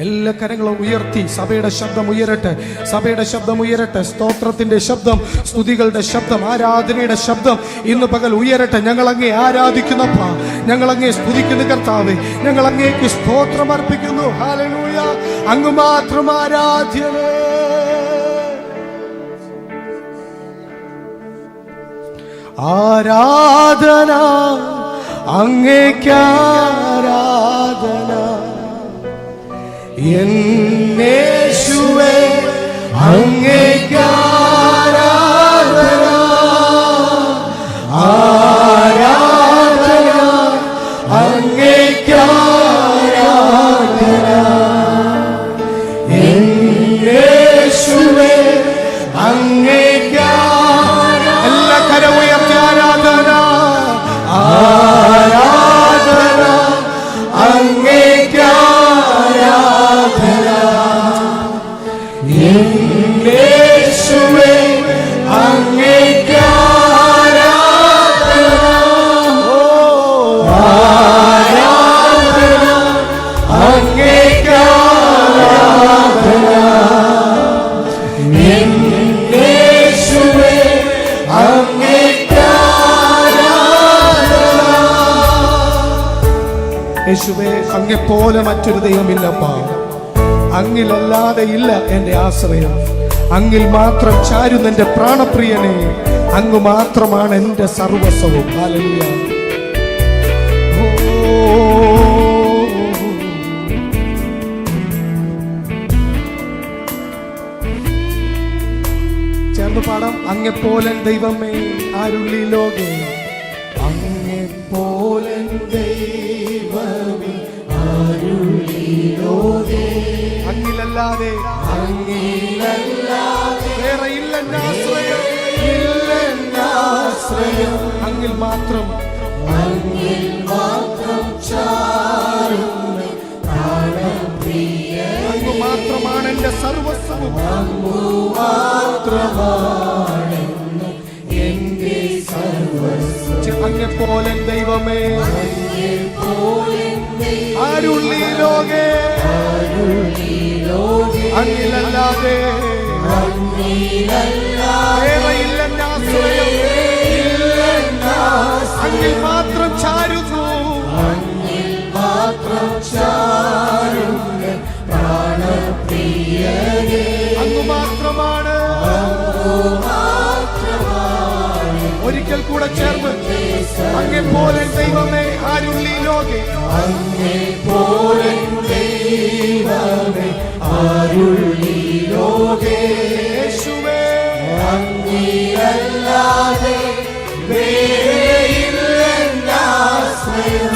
എല്ലാ കരങ്ങളും ഉയർത്തി സഭയുടെ ശബ്ദം ഉയരട്ടെ, സഭയുടെ ശബ്ദം ഉയരട്ടെ. സ്തോത്രത്തിന്റെ ശബ്ദം, സ്തുതികളുടെ ശബ്ദം, ആരാധനയുടെ ശബ്ദം ഇന്ന് പകൽ ഉയരട്ടെ. ഞങ്ങൾ അങ്ങേ ആരാധിക്കുന്നപ്പ, ഞങ്ങൾ അങ്ങേ സ്തുതിക്കുന്ന കർത്താവേ, ഞങ്ങൾ അങ്ങേക്ക് സ്തോത്രം അർപ്പിക്കുന്നു. ഹല്ലേലൂയ, അങ്ങ് മാത്രം ആരാധ്യനേ. ആരാധന അങ്ങേക്ക് ആരാധന, യേശുവേ അങ്ങേക്ക് ആരാധന. ആരാധന അങ്ങേക്ക് ആരാധന, യേശുവേ അങ്ങേക്ക് ആരാധന. എല്ലാ കരവും ഉയർത്തി ആരാധന. ആരാധന അങ്ങേക്ക് ആരാധന, യേശുവേ അങ്ങേക്ക് ആരാധന. ആരാധന അങ്ങേക്ക് ആരാധന, യേശുവേ അങ്ങേക്ക് ആരാധന. യേശുവേ അങ്ങെപ്പോലെ മറ്റൊരു ദൈവമില്ലപ്പാ, അങ്ങിലല്ലാതെ ഇല്ല എന്റെ ആശ്രയം. അങ്ങിൽ മാത്രം ചാരുന്ന എന്റെ പ്രാണപ്രിയനെ, അങ്ങ് മാത്രമാണ് എന്റെ സർവസ്വവും. ഹല്ലേലൂയ. ചേർന്ന് പാടാം. അങ്ങെപ്പോലെ ദൈവമേ ആരുള്ളി ലോകേ, അങ്ങെപ്പോലെ ദൈവമേ ആരുള്ളി ലോകേ. അങ്ങിലല്ലാതെ വേറെ ഇല്ലെന്നാശ്രയം, ഇല്ലെന്നാശ്രയം. അങ്ങിൽ മാത്രം, അങ്ങിൽ മാത്രം ചാരുന്ന പ്രാണപ്രിയനേ, അങ്ങ് മാത്രമാണ് എന്റെ സർവസ്വവും. അങ്ങ് മാത്രമാണ് എന്റെ സർവസ്വം. അങ്ങെപ്പോലെ ദൈവമേ ആരുള്ളി ലോകേ, അങ്ങിലല്ലാതെ വേറെ ഇല്ലെന്നാശ്രയം, അങ്ങിൽ മാത്രം ചാരുന്നു, അങ്ങിൽ മാത്രം ചാരുന്ന പ്രാണപ്രിയനേ, അങ്ങ് മാത്രമാണ്. ഒരിക്കൽ കൂടെ ചേർന്ന് അങ്ങെപ്പോലെ ദൈവമേ ആരുള്ളി ലോകേ, അങ്ങെപ്പോലെ ദൈവമേ ആരുള്ളി ലോകേ. യേശുവേ അങ്ങേയല്ലാതെ വേറെ ഇല്ലെന്നാശ്രയം,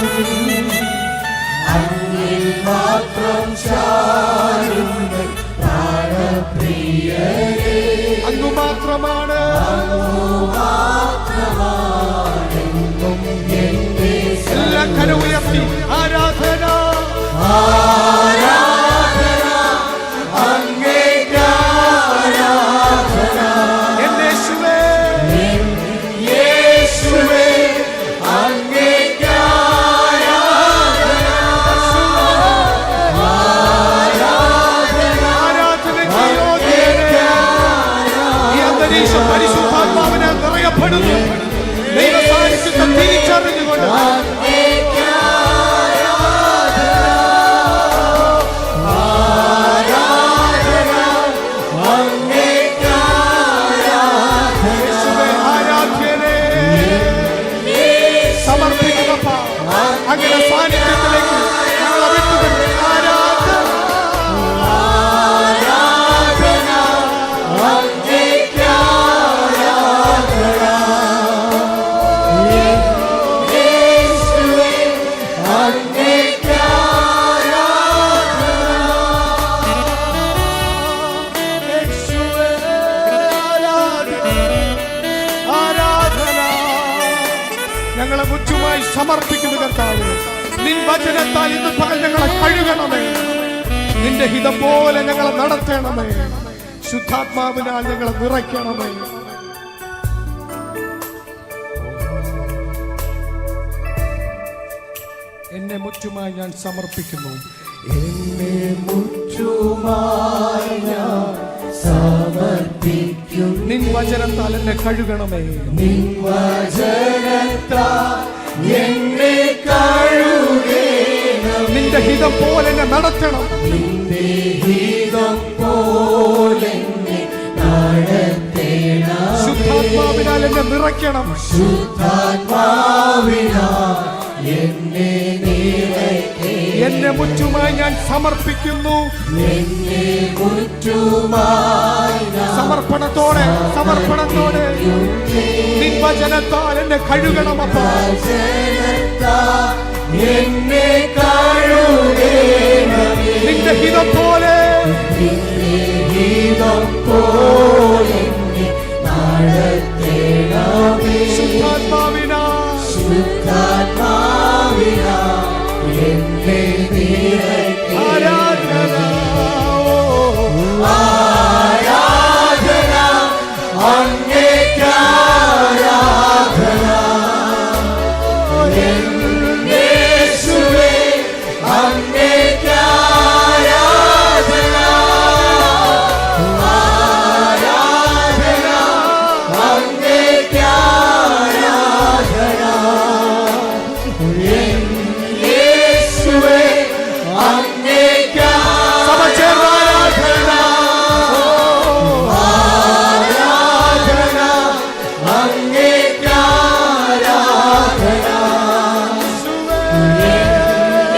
അങ്ങിൽ മാത്രം ചാരുന്ന പ്രാണപ്രിയനേ, അങ്ങ് മാത്രമാണ്. എല്ലാ കരം ഉയർത്തി ആരാധന. ആരാധന അങ്ങേക്ക് ആരാധന, യേശുവേ യേശുവേ അങ്ങേക്ക് ആരാധന. ആരാധനയ്ക്ക് യോഗ്യനേ. ഈ അന്തരീക്ഷം പരിശുദ്ധാത്മാവിനാൽ നിറയപ്പെടുന്നു. ദൈവ സാന്നിധ്യത്തെ തിരിച്ചറിഞ്ഞുകൊണ്ട് അങ്ങനെ സാന്നിധ്യത്തിലേക്ക് ഞങ്ങളെ വിട്ടുതരും. ആരാധന ആരാധന അങ്ങേക്ക് ആരാധന, യേശുവേ അങ്ങേക്ക് ആരാധന, യേശുവേ ആരാധന. ആരാധന ഞങ്ങളെ മുറ്റുമായി സമർപ്പിക്കുന്നു കർത്താവേ. നിൻ വചനത്താൽ ഇന്ന് പകൽ ഞങ്ങളെ കഴുകണമേ, നിന്റെ ഹിതം പോലെ ഞങ്ങളെ നടത്തണമേ, ശുദ്ധാത്മാവിനാൽ ഞങ്ങളെ നിറയ്ക്കണമേ. എന്നെ മുറ്റുമായി ഞാൻ സമർപ്പിക്കുന്നു. എന്നെ മുറ്റുമായി ഞാൻ സമർപ്പിക്കും. നിൻ വചനത്താൽ എന്നെ കഴുകണമേ, നിൻ വചനത്താൽ എന്നെ കഴുകണം. നിന്റെ ഹിതം പോലെ എന്നെ നടത്തണം, നിന്റെ ഹിതം പോലെ എന്നെ നടത്തണം. ശുദ്ധാത്മാവിനാൽ എന്നെ നിറയ്ക്കണം, ശുദ്ധാത്മാവിനാൽ എന്നെ നിറയ്ക്കണം. എന്നെ മുറ്റുമായി ഞാൻ സമർപ്പിക്കുന്നു, എന്നെ മുറ്റുമായി സമർപ്പണത്തോടെ സമർപ്പണത്തോടെ നിൻ വചനത്താൽ എന്നെ കഴുകണം. അപ്പാ എന്നെ കഴുകണം, നിന്റെ ഹിതം പോലെ ഹിതം പോലെ നടത്തണമേ. ശുദ്ധാത്മാവിനാൽ ശുദ്ധാത്മാവിനാൽ എന്നെ നിറയ്ക്കണം. ആരാധന ആരാധന അങ്ങേക്ക് ആരാധന. യേശുവേ അങ്ങേക്ക് ആരാധന. ആരാധന അങ്ങേക്ക് ആരാധന. യേശുവേ അങ്ങേക്ക് ആരാധന. ആരാധന അങ്ങേക്ക് ആരാധന.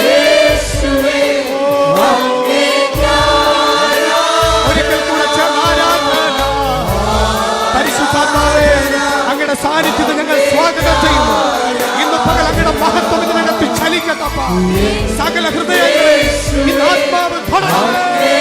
യേശുവേ അങ്ങേക്ക് ആരാധന. ഒരിക്കൽ കൂടെ ആരാധന. പരിശുദ്ധാത്മാവേ, അങ്ങയുടെ സാന്നിധ്യത്തെ ഞങ്ങൾ സ്വാഗതം ചെയ്യുന്നു. ഇന്ന് പകൽ അങ്ങയുടെ മഹത്വം ഇതിനകത്ത് ചലിക്കട്ടപ്പാ. സകല ഹൃദയങ്ങളെ ഇന്ന് ആത്മാവ് തൊടണമേ.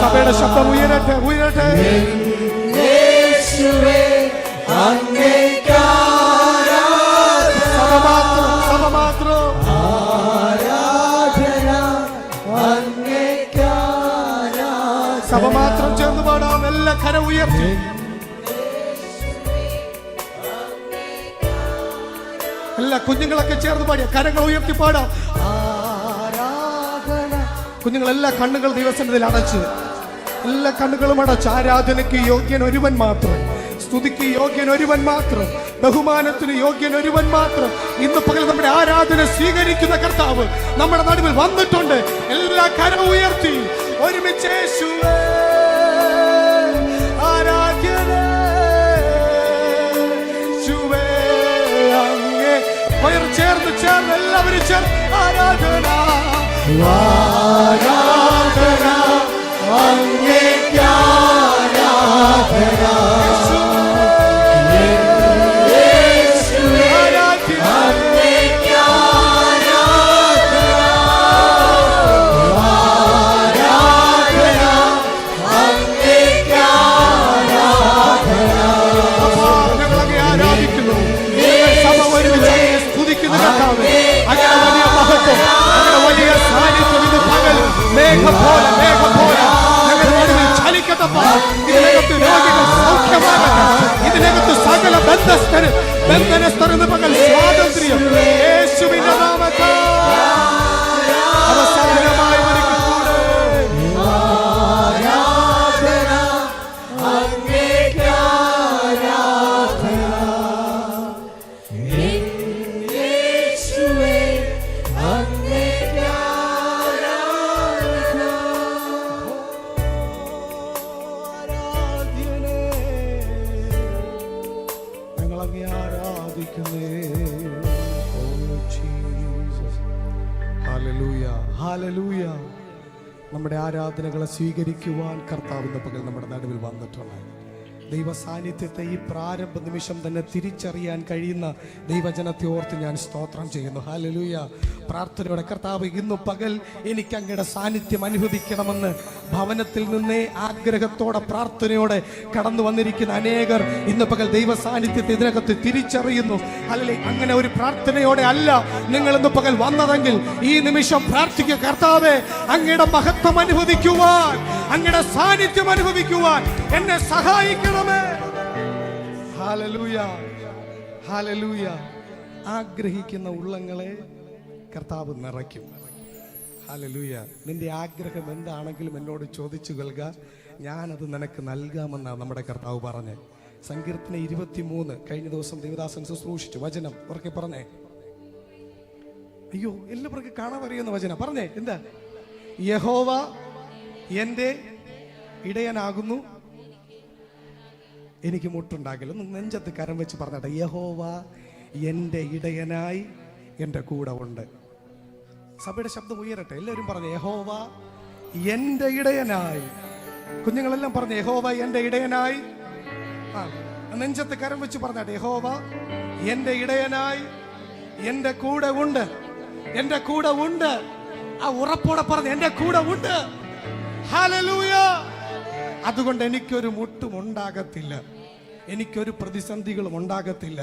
സഭയുടെ ശബ്ദം ഉയരട്ടെ, ഉയരട്ടെ. യേശുവേ അങ്ങേക്ക് ആരാധന. സഭ മാത്രം, സഭ മാത്രം. ആരാധന അങ്ങേക്ക് ആരാധന. സഭ മാത്രം ചേർന്ന് പാടാം. എല്ലാ കരം ഉയർത്തി. എല്ലാ കുഞ്ഞുങ്ങളൊക്കെ ചേർന്ന് പാടിയ കരങ്ങൾ ഉയർത്തി പാടാം. ആരാധന. കുഞ്ഞുങ്ങളെല്ലാ കണ്ണുകൾ ദൈവസന്നിധിയിൽ അടച്ച്, എല്ലാ കണ്ണുകളും അടച്ച്. ആരാധനയ്ക്ക് യോഗ്യൻ ഒരുവൻ മാത്രം, സ്തുതിക്ക് യോഗ്യൻ ഒരുവൻ മാത്രം, ബഹുമാനത്തിന് യോഗ്യൻ ഒരുവൻ മാത്രം. ഇന്ന് പകൽ നമ്മുടെ ആരാധന സ്വീകരിക്കുന്ന കർത്താവ് നമ്മുടെ നടുവിൽ വന്നിട്ടുണ്ട്. എല്ലാ കരവും ഉയർത്തി ഒരുമിച്ച് യേശുവേ ആരാധ്യനേ, യേശുവേ അങ്ങേ. ചേർന്ന് ചേർന്ന് എല്ലാവരും ചേർന്ന് ആരാധന. ആരാധന അങ്ങേക്ക് ആരാധന. യേശുവേ അങ്ങേക്ക് ആരാധന. ആരാധന അങ്ങേക്ക് ആരാധന. ഞങ്ങളങ്ങേ ആരാധിക്കുന്നു. സഭ ഒരുമിച്ച് സ്തുതിക്കുന്ന കർത്താവേ, അങ്ങയുടെ വലിയ മഹത്വം, അങ്ങയുടെ വലിയ സാന്നിധ്യം ഇന്ന് പകൽ മേഘം പോലെ ഞങ്ങളുടെ നടുവിൽ ചലിക്കട്ടപ്പാ. ഇതിനകത്ത് രോഗികൾ സൗഖ്യമാകട്ടെ. ഇതിനകത്ത് സകല ബന്ധനസ്ഥർ ഇന്ന് പകൽ സ്വാതന്ത്ര്യം യേശുവിന്റെ നാമത്തിൽ. അവസാനമായി ഒരിക്കൽ കൂടെ ആരാധന അങ്ങേക്ക് ആരാധന. യേശുവേ അങ്ങേക്ക് ആരാധന. ആരാധ്യനേ, ഞങ്ങളങ്ങേ ആരാധിക്കുന്നേ. Hallelujah, hallelujah. നമ്മുടെ ആരാധനകളെ സ്വീകരിക്കുവാൻ കർത്താവിന്റെ പകൽ നമ്മുടെ നടുവിൽ വന്നിട്ടുണ്ട്. ദൈവ സാന്നിധ്യത്തെ ഈ പ്രാരംഭ നിമിഷം തന്നെ തിരിച്ചറിയാൻ കഴിയുന്ന ദൈവജനത്തെ ഓർത്ത് ഞാൻ സ്തോത്രം ചെയ്യുന്നു. ഹല്ലേലൂയ. പ്രാർത്ഥനയോടെ കർത്താവ്, ഇന്ന് പകൽ എനിക്ക് അങ്ങയുടെ സാന്നിധ്യം അനുഭവിക്കണമെന്ന് ഭവനത്തിൽ നിന്നേ ആഗ്രഹത്തോടെ പ്രാർത്ഥനയോടെ കടന്നു വന്നിരിക്കുന്ന അനേകർ ഇന്ന് പകൽ ദൈവ സാന്നിധ്യത്തെ ഇതിനകത്ത് തിരിച്ചറിയുന്നു. അല്ലെങ്കിൽ അങ്ങനെ ഒരു പ്രാർത്ഥനയോടെ അല്ല നിങ്ങൾ ഇന്ന് പകൽ വന്നതെങ്കിൽ ഈ നിമിഷം പ്രാർത്ഥിക്കുക, കർത്താവേ, അങ്ങയുടെ മഹത്വം അനുഭവിക്കുവാൻ, അങ്ങയുടെ സാന്നിധ്യം അനുഭവിക്കുവാൻ എന്നെ സഹായിക്കണമേ. Hallelujah, hallelujah. ആഗ്രഹിക്കുന്ന ഉള്ളങ്ങളെ കർത്താവ് നിറയ്ക്കും. ഹല്ലേലൂയ. നിന്റെ ആഗ്രഹം എന്താണെങ്കിലും എന്നോട് ചോദിച്ചു കൊള്ളുക, ഞാനത് നിനക്ക് നൽകാമെന്നാണ് നമ്മുടെ കർത്താവ് പറഞ്ഞ്. സങ്കീർത്തനം 23 കഴിഞ്ഞ ദിവസം ദേവദാസൻ ശുശ്രൂഷിച്ചു. വചനം ഉറക്കെ പറഞ്ഞേ. അയ്യോ, എല്ലാവർക്കും കാണാൻ അറിയുന്ന വചനം പറഞ്ഞേ. എന്താ? യഹോവ എന്റെ ഇടയനാകുന്നു, എനിക്ക് മുട്ടുണ്ടാകില്ല. ഒന്ന് നെഞ്ചത്ത് കരം വെച്ച് പറഞ്ഞട്ടെ. യഹോവ എന്റെ ഇടയനായി എൻ്റെ കൂടെ ഉണ്ട്. സഭയുടെ ശബ്ദം ഉയരട്ടെ. എല്ലാവരും പറഞ്ഞു യഹോവ എന്റെ ഇടയനായി. കുഞ്ഞുങ്ങളെല്ലാം പറഞ്ഞു യഹോവ എന്റെ ഇടയനായി. നെഞ്ചത്ത് കരം വെച്ച് പറഞ്ഞാട്ടെ. യഹോവ എന്റെ ഇടയനായി എന്റെ കൂടെ ഉണ്ട്, എന്റെ കൂടെ ഉണ്ട്. ആ ഉറപ്പോടെ പറഞ്ഞു എന്റെ കൂടെ ഉണ്ട്. ഹല്ലേലൂയ. അതുകൊണ്ട് എനിക്കൊരു മുട്ടും ഉണ്ടാകത്തില്ല, എനിക്കൊരു പ്രതിസന്ധികളും ഉണ്ടാകത്തില്ല.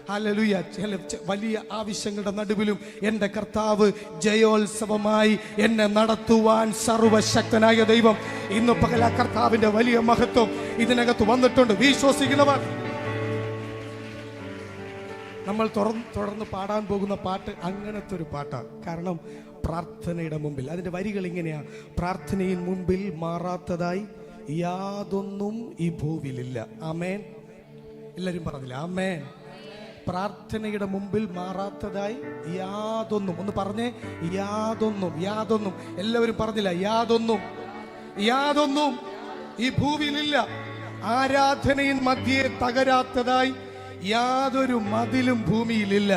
ഹല്ലേലൂയ. ചില വലിയ ആവശ്യങ്ങളുടെ നടുവിലും എൻ്റെ കർത്താവ് ജയോത്സവമായി എന്നെ നടത്തുവാൻ സർവശക്തനായ ദൈവം ഇന്ന് പകൽ ആ കർത്താവിന്റെ വലിയ മഹത്വം ഇതിനകത്ത് വന്നിട്ടുണ്ട്. വിശ്വസിക്കുന്നവർ നമ്മൾ തുടർന്ന് പാടാൻ പോകുന്ന പാട്ട് അങ്ങനത്തെ ഒരു പാട്ടാണ്. കാരണം പ്രാർത്ഥനയുടെ മുമ്പിൽ അതിന്റെ വരികൾ ഇങ്ങനെയാ: പ്രാർത്ഥനയിൽ മുമ്പിൽ മാറാത്തതായി യാതൊന്നും ഈ ഭൂവിലില്ല. ആമേൻ. എല്ലാവരും പറഞ്ഞില്ല ആമേൻ. പ്രാർത്ഥനയുടെ മുമ്പിൽ മാറാത്തതായി യാതൊന്നും. ഒന്ന് പറഞ്ഞേ, യാതൊന്നും. യാതൊന്നും. എല്ലാവരും പറഞ്ഞില്ല യാതൊന്നും. യാതൊന്നും ഈ ഭൂവിലില്ല. ആരാധനയിൽ മധ്യേ തകരാത്തതായി യാതൊരു മതിലും ഭൂമിയിലില്ല.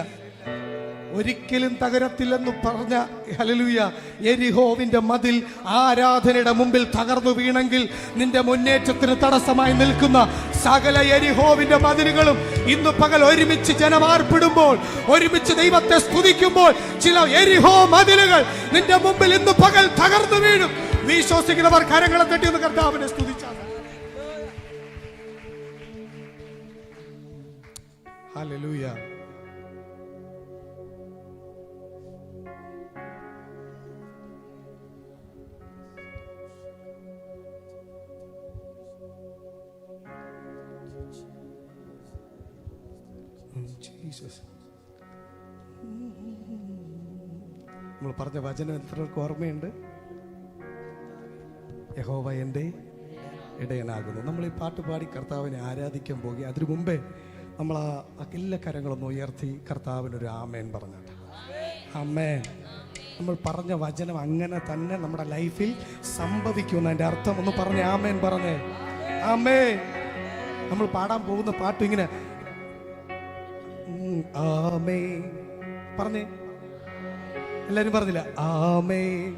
ഒരിക്കലും തകരത്തില്ലെന്ന് പറഞ്ഞ ഹല്ലേലൂയ യെരിഹോവിന്റെ മതിൽ ആരാധനയുടെ മുമ്പിൽ തകർന്നു വീണെങ്കിൽ നിന്റെ മുന്നേറ്റത്തിന് തടസ്സമായി നിൽക്കുന്ന സകല യെരിഹോവിന്റെ മതിലുകളും ഇന്ന് പകൽ ഒരുമിച്ച് ജനമാർപ്പെടുമ്പോൾ, ഒരുമിച്ച് ദൈവത്തെ സ്തുതിക്കുമ്പോൾ ചില യെരിഹോ മതിലുകൾ നിന്റെ മുമ്പിൽ ഇന്ന് പകൽ തകർന്നു വീഴും. വിശ്വസിക്കുന്നവർ കരങ്ങളെ തട്ടി ഒന്ന് കർത്താവിനെ സ്തുതിച്ചാൽ. ഹല്ലേലൂയ. നമ്മൾ പറഞ്ഞ വചനം എത്രയൊക്കെ ഓർമ്മയുണ്ട്? യഹോവ എൻ്റെ ഇടയനാകുന്നു. നമ്മൾ ഈ പാട്ട് പാടി കർത്താവിനെ ആരാധിക്കാൻ പോകുക. അതിനു മുമ്പേ നമ്മൾ ആ എല്ലാ കരങ്ങളൊന്നും ഉയർത്തി കർത്താവിനൊരു ആമേൻ പറഞ്ഞാട്ടെ. ആമേൻ. നമ്മൾ പറഞ്ഞ വചനം അങ്ങനെ തന്നെ നമ്മുടെ ലൈഫിൽ സംഭവിക്കുമെന്ന് അതിൻ്റെ അർത്ഥം. ഒന്ന് പറഞ്ഞേ ആമേൻ. പറഞ്ഞേ ആമേൻ. നമ്മൾ പാടാൻ പോകുന്ന പാട്ട് ഇങ്ങനെ ആമേൻ പറഞ്ഞേ. എല്ലാരും പറഞ്ഞില്ല ആമേൻ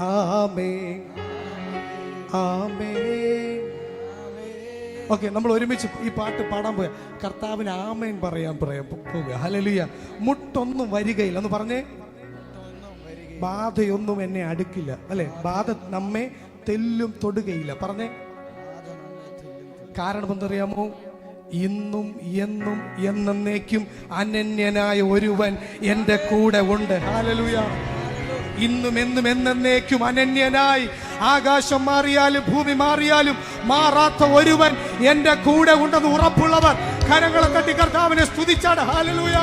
ആമേൻ ആമേൻ. ഓക്കെ, നമ്മൾ ഒരുമിച്ച് ഈ പാട്ട് പാടാൻ പോയ കർത്താവിന് ആമേൻ പറയാൻ പോവുക. ഹല്ലേലൂയ. മുട്ടൊന്നും വരികയില്ല. എന്ന് പറഞ്ഞേ. ബാധയൊന്നും എന്നെ അടുക്കില്ല. അല്ലെ, ബാധ നമ്മെ തെല്ലും തൊടുകയില്ല. പറഞ്ഞേ. കാരണം എന്തറിയാമോ? ഇന്നും എന്നും എന്നേക്കും അനന്യനായ ഒരുവൻ എൻ്റെ കൂടെ ഉണ്ട്. ഹല്ലേലൂയ. ഇന്നും എന്നും എന്നേക്കും അനന്യനായി, ആകാശം മാറിയാലും ഭൂമി മാറിയാലും മാറാത്ത ഒരുവൻ എൻ്റെ കൂടെ ഉണ്ടെന്ന് ഉറപ്പുള്ളവർ കരങ്ങളെ തട്ടി കർത്താവിനെ സ്തുതിച്ചാണ്. ഹല്ലേലൂയ.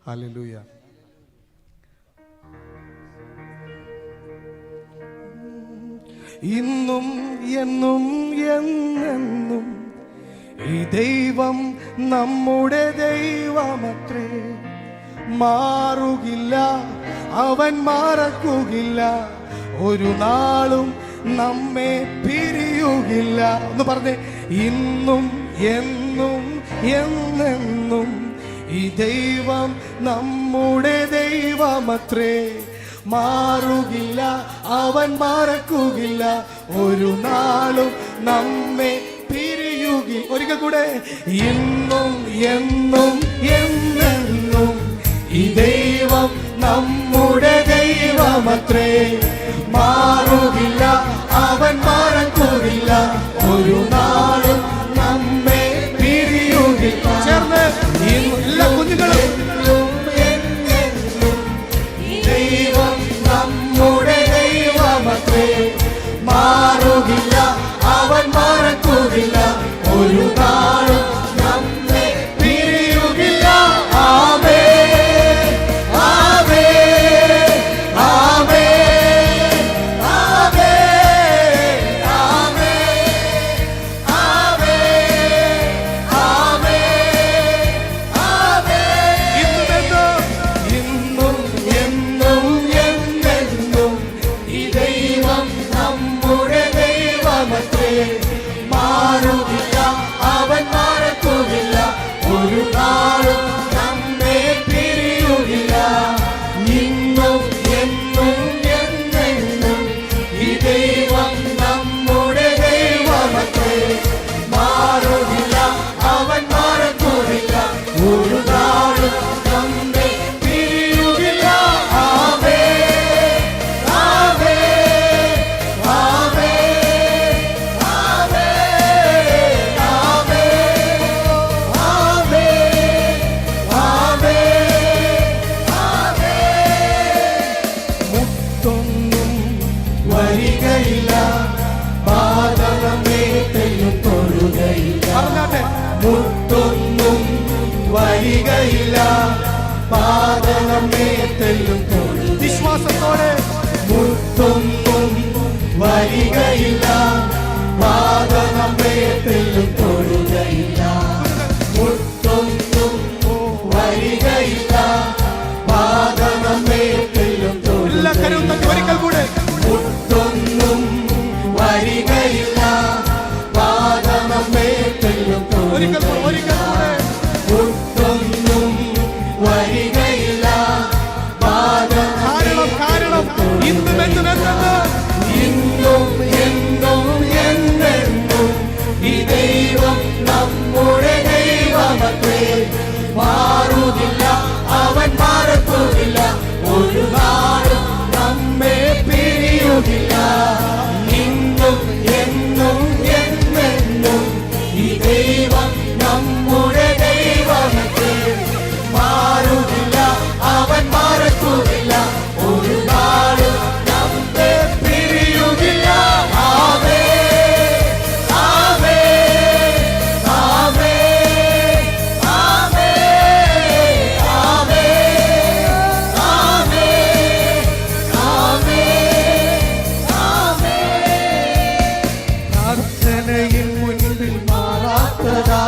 ഹല്ലേലൂയ. ഇന്നും എന്നും എന്നെന്നും ഈ ദൈവം നമ്മുടെ ദൈവമത്രേ. മാറുകില്ല, അവൻ മറക്കുകയില്ല, ഒരു നാളും നമ്മെ പിരിയുകില്ല. എന്ന് പറഞ്ഞേ. ഇന്നും എന്നും എന്നെന്നും ഈ ദൈവം നമ്മുടെ ദൈവമത്രേ. മാറുകില്ല, അവൻ മറക്കുകില്ല, ഒരു നാളും നമ്മെ പിരിയുകില്ല. ഒരിക്കൽ കൂടെ, ഇന്നും എന്നും എന്നെന്നും ഈ ദൈവം നമ്മുടെ ദൈവമത്രേ. മാറുകില്ല, അവൻ മറക്കുകില്ല, ഒരു നാളും നമ്മെ പിരിയുകില്ല. ചേർന്ന് എല്ലാ കുഞ്ഞുങ്ങളും, ദൈവം നമ്മുടെ ദൈവമത്രേ. മാറുകില്ല, അവൻ മറക്കുകില്ല, ഒരു നാളും നമ്മെ പിരിയുകില്ല. ആമേൻ, ആമേൻ, ആമേൻ, ആമേൻ, ആമേൻ, ആമേൻ, ആമേൻ. ഇന്നും എന്നും എന്നെന്നും ഈ ദൈവം നമ്മുടെ ദൈവമത്രേ. മാറുകില്ല, അവൻ മറക്കുകില്ല, ഒരു നാളും നമ്മെ പിരിയുകില്ല. ഇന്നും എന്നും എന്നെന്നും ഈ ദൈവം നമ്മുടെ ദൈവമത്രേ. മാറുകില്ല, അവൻ മറക്കുകില്ല, ഒരു നാളും നമ്മെ പിരിയുകില്ല. ആമേൻ, ആമേൻ, ആമേൻ, ആമേൻ, ആമേൻ, ആമേൻ, ആമേൻ. മുത്തൊന്നും വരികയില്ല, പാദമേ തെല്ലും തൊഴുകയില്ല. മുത്തൊന്നും വരികയില്ല, പാദമേ തെല്ലും തൊഴുകയില്ല. വിശ്വാസത്തോടെ, മുത്തൊന്നും വരികയില്ല, പാദമേ തെല്ലും തൊഴുകയില്ല. മുത്തൊന്നും വരികയില്ല, പാദമേ തെല്ലും തൊഴുകയില്ല. ഒരിക്കൽ കൂടെ, മുത്തൊന്നും വരികയില്ല, പാദമേ തെല്ലും തൊഴുകയില്ല. ഒരിക്കൽ കൂടെ, മുത്തൊന്നും വരികയില്ല, കാരണം ഇന്നും എന്നും ഇന്നും എന്നും എന്നെന്നും ഈ ദൈവം നമ്മുടെ ദൈവമത്രേ. മാറുകില്ല, അവൻ മറക്കുകില്ല, ഒരു നാളും നമ്മെ പിരിയുകില്ല. ഇന്നും എന്നും എന്നെന്നും ഈ ദൈവം നമ്മുടെ ദൈവമത്രേ. മാറുകില്ല, അവൻ മറക്കുകില്ല, ഒരു നാളും നമ്മെ പിരിയുകില്ല. ആമേൻ, ആമേൻ, ആമേൻ, ആമേൻ, ആമേൻ, ആമേൻ, ആമേൻ. പ്രാർത്ഥനയിൽ മുൻപിൽ മാറാത്തതാ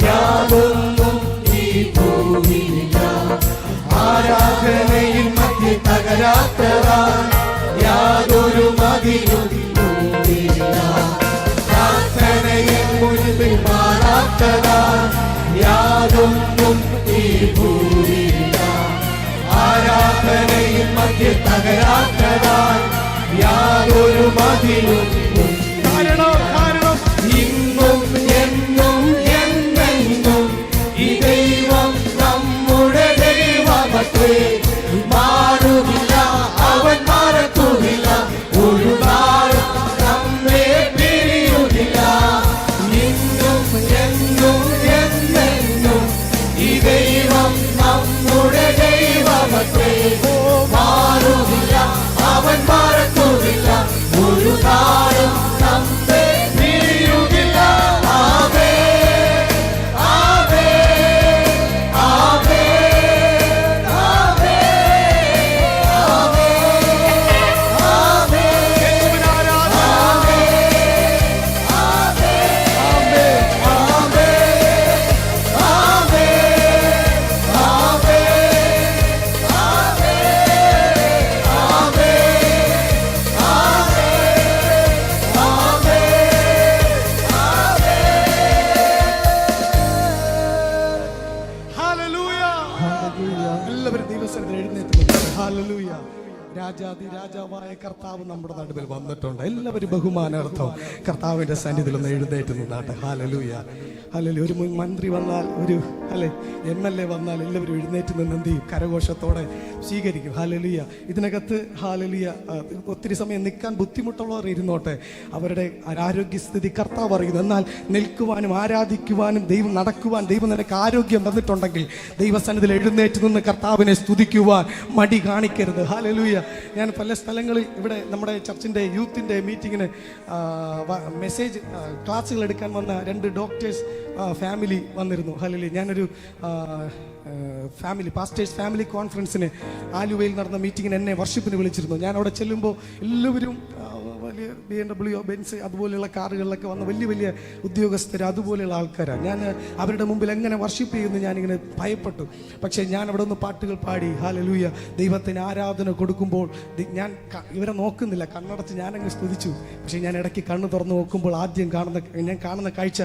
യാതൊന്നും ഈ ഭൂമിയില്ല. ആരാധനയിൽ മധ്യ തകരാത്തതാ യാതൊരു മതിലും ഭൂമിയില്ല. പ്രാർത്ഥനയിൽ മുൻപിൽ മാറാത്തതാ യാതൊന്നും ഈ ഭൂമിയില്ല. ആരാധനയിൽ മധ്യ തകരാത്തതാ യാതൊരു മതിലും. കാരണം ഇന്നും എന്നും എന്നെന്നും ഈ ദൈവം നമ്മുടെ ദൈവമത്രേ. മാറുകില്ല, അവൻ മറക്കുകില്ല, ഒരു നാളും നമ്മെ പിരിയുകില്ല. ഇന്നും എന്നും എന്നെന്നും ഈ ദൈവം നമ്മുടെ ദൈവമത്രേ. മാറുകില്ല, അവൻ മറക്കുകില്ല, ഒരു നാളും നമ്മെ പിരിയുകില്ല. ആമേൻ, ആമേൻ, ആമേൻ, ആമേൻ, എല്ലാവരും ദിവസം എഴുന്നേറ്റ് ഹല്ലേലൂയ. രാജാതി രാജാവായ കർത്താവ് നമ്മുടെ നടുവിൽ വന്നിട്ടുണ്ട്. എല്ലാവരും ബഹുമാനാർത്ഥം കർത്താവിന്റെ സന്നിധിയിൽ ഒന്ന് എഴുന്നേറ്റ് നിന്നാട്ടെ. Hallelujah, hallelujah. ഒരു മുൻ മന്ത്രി വന്നാൽ, ഒരു MLA വന്നാൽ എല്ലാവരും എഴുന്നേറ്റ് നിന്ന് എന്ത് ചെയ്യും? കരഘോഷത്തോടെ സ്വീകരിക്കും. ഹല്ലേലൂയ. ഇതിനകത്ത് ഹല്ലേലൂയ ഒത്തിരി സമയം നിൽക്കാൻ ബുദ്ധിമുട്ടുള്ളവർ ഇരുന്നോട്ടെ, അവരുടെ ആരോഗ്യസ്ഥിതി കർത്താവ് അറിയുന്നു. എന്നാൽ നിൽക്കുവാനും ആരാധിക്കുവാനും നടക്കുവാൻ ദൈവം നിനക്ക് ആരോഗ്യം തന്നിട്ടുണ്ടെങ്കിൽ ദൈവസന്നിധിയിൽ എഴുന്നേറ്റ് നിന്ന് കർത്താവിനെ സ്തുതിക്കുവാൻ മടി കാണിക്കരുത്. ഹല്ലേലൂയ. ഞാൻ പല സ്ഥലങ്ങളിൽ ഇവിടെ നമ്മുടെ ചർച്ചിൻ്റെ യൂത്തിൻ്റെ മീറ്റിങ്ങിന് മെസ്സേജ് ക്ലാസ്സുകൾ എടുക്കാൻ വന്ന 2 ഡോക്ടേഴ്സ് ഫാമിലി വന്നിരുന്നു. ഹല്ലേലൂയ. ഞാനൊരു പാസ്റ്റേഴ്സ് ഫാമിലി കോൺഫറൻസിന് ആലുവയിൽ നടന്ന മീറ്റിങ്ങിന് എന്നെ വർഷിപ്പിന് വിളിച്ചിരുന്നു. ഞാൻ അവിടെ ചെല്ലുമ്പോൾ എല്ലാവരും വലിയ BMW, ബെൻസ് അതുപോലെയുള്ള കാറുകളിലൊക്കെ വന്ന വലിയ വലിയ ഉദ്യോഗസ്ഥർ, അതുപോലെയുള്ള ആൾക്കാരാണ്. ഞാൻ അവരുടെ മുമ്പിൽ എങ്ങനെ വർഷിപ്പ് ചെയ്യുമെന്ന് ഞാനിങ്ങനെ ഭയപ്പെട്ടു. പക്ഷേ ഞാൻ അവിടെ നിന്ന് പാട്ടുകൾ പാടി ഹല്ലേലൂയ ദൈവത്തിന് ആരാധന കൊടുക്കുമ്പോൾ ഞാൻ ഇവരെ നോക്കുന്നില്ല, കണ്ണടച്ച് ഞാനങ്ങ് സ്തുതിച്ചു. പക്ഷേ ഞാൻ ഇടയ്ക്ക് കണ്ണ് തുറന്ന് നോക്കുമ്പോൾ ആദ്യം ഞാൻ കാണുന്ന കാഴ്ച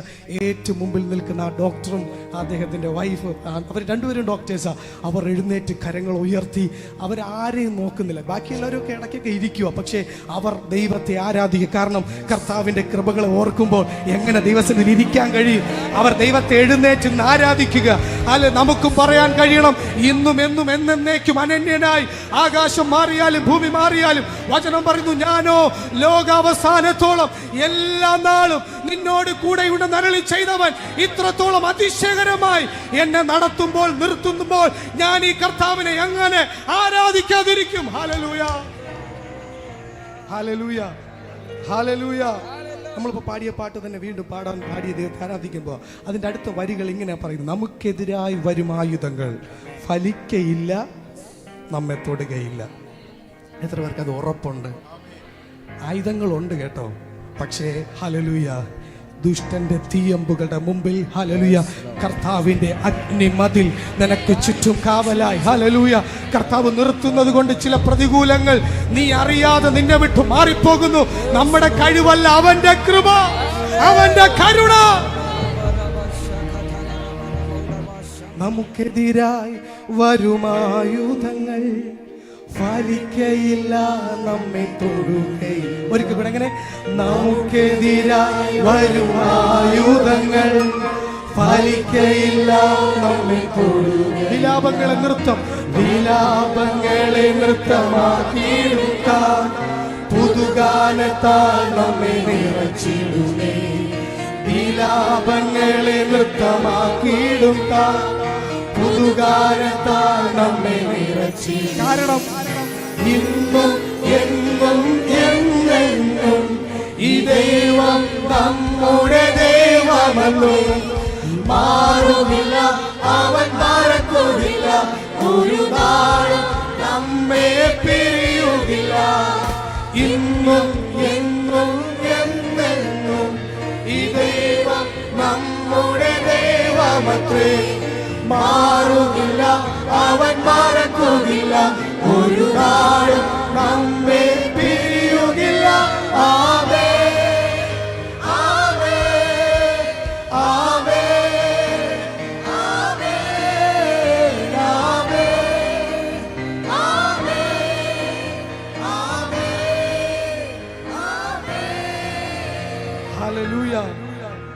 ഏറ്റവും മുമ്പിൽ നിൽക്കുന്ന ആ ഡോക്ടറും അദ്ദേഹത്തിൻ്റെ വൈഫ്, അവർ രണ്ടുപേരും ഡോക്ടേഴ്സാണ്. അവർ എഴുന്നേറ്റ് കരങ്ങൾ ഉയർത്തി, അവരാരെയും നോക്കുന്നില്ല. ബാക്കിയുള്ളവരൊക്കെ ഇടയ്ക്കൊക്കെ ഇരിക്കുക, പക്ഷേ അവർ ദൈവത്തെ ആരാധിക്കുക. കാരണം കർത്താവിന്റെ കൃപകളെ ഓർക്കുമ്പോൾ എങ്ങനെ ദൈവസന്നിധിയിൽ ഇരിക്കാൻ കഴിയും? അവർ ദൈവത്തെ എഴുന്നേറ്റ് ആരാധിക്കുക. അല്ലെ, നമുക്കും പറയാൻ കഴിയണം, ഇന്നും എന്നും എന്നേക്കും അനന്യനായി. ആകാശം മാറിയാലും ഭൂമി മാറിയാലും വചനം പറയുന്നു, ഞാനോ ലോകാവസാനത്തോളം എല്ലാ നാളും നിന്നോട് കൂടെയുണ്ടെന്ന് അരുളി ചെയ്തവൻ ഇത്രത്തോളം അതിശയകരമായി എന്നെ നടത്തുമ്പോൾ നിർത്തുമ്പോൾ ഞാൻ ഈ കർത്താവിനെ എങ്ങനെ ആരാധിക്കാതിരിക്കും? Hallelujah, hallelujah, hallelujah. നമ്മളിപ്പോൾ പാടിയ പാട്ട് തന്നെ വീണ്ടും പാടിയ ദൈവത്തെ ആരാധിക്കുമ്പോൾ അതിൻ്റെ അടുത്ത വരികൾ ഇങ്ങനെ പറയുന്നു, നമുക്കെതിരായി വരും ആയുധങ്ങൾ ഫലിക്കയില്ല, നമ്മെ തൊടുകയില്ല. എത്ര പേർക്ക് അത് ഉറപ്പുണ്ട്? ആയുധങ്ങളുണ്ട് കേട്ടോ, പക്ഷേ ഹല്ലേലൂയ ദുഷ്ടന്റെ തീയമ്പുകളുടെ മുമ്പിൽ ഹല്ലേലൂയ കർത്താവിന്റെ അഗ്നിമതിൽ നിനക്ക് ചുറ്റും കാവലായി. ഹല്ലേലൂയ. കർത്താവ് നിർത്തുന്നത് കൊണ്ട് ചില പ്രതികൂലങ്ങൾ നീ അറിയാതെ നിന്നെ വിട്ടു മാറിപ്പോകുന്നു. നമ്മുടെ കഴിവല്ല, അവന്റെ കൃപ, അവന്റെ കരുണ. നമുക്കെതിരായി വരുമായുധങ്ങൾ ഫലിക്കയില്ല, നമ്മെ തൊടുകയില്ല. ഒരിക്കൽ കൂടെ എങ്ങനെ? നമുക്കെതിരായി വരുമായുധങ്ങൾ ഫലിക്കയില്ല, നമ്മെ തൊടുകയില്ല. വിലാപങ്ങളെ നൃത്തം, വിലാപങ്ങളെ നൃത്തമാക്കിയെടുക്കാൻ പുതുഗാനത്താൽ നമ്മെ നിറച്ചിടുന്നേ. വിലാപങ്ങളെ നൃത്തമാക്കിയെടുക്കാൻ പുതുഗാനത്താൽ നമ്മെ നിറച്ചി. കാരണം ഇന്നും എന്നും എന്നെന്നും ഈ ദൈവം നമ്മുടെ ദൈവമല്ലോ. മാറുന്നില്ല, അവൻ മറക്കുന്നില്ല, ഒരു നാളും നമ്മെ പിരിയുകില്ല. ഇന്നും എന്നും എന്നെന്നും ഈ ദൈവം നമ്മുടെ ദൈവമത്രേ. മാറുകില്ല, അവൻ മറക്കുകില്ല, ഒരു നാളും നമ്മെ പിരിയുകില്ല. ആമേൻ, ആമേൻ, ആമേൻ, ആമേൻ, ആമേൻ, ആമേൻ, ആമേൻ. Hallelujah,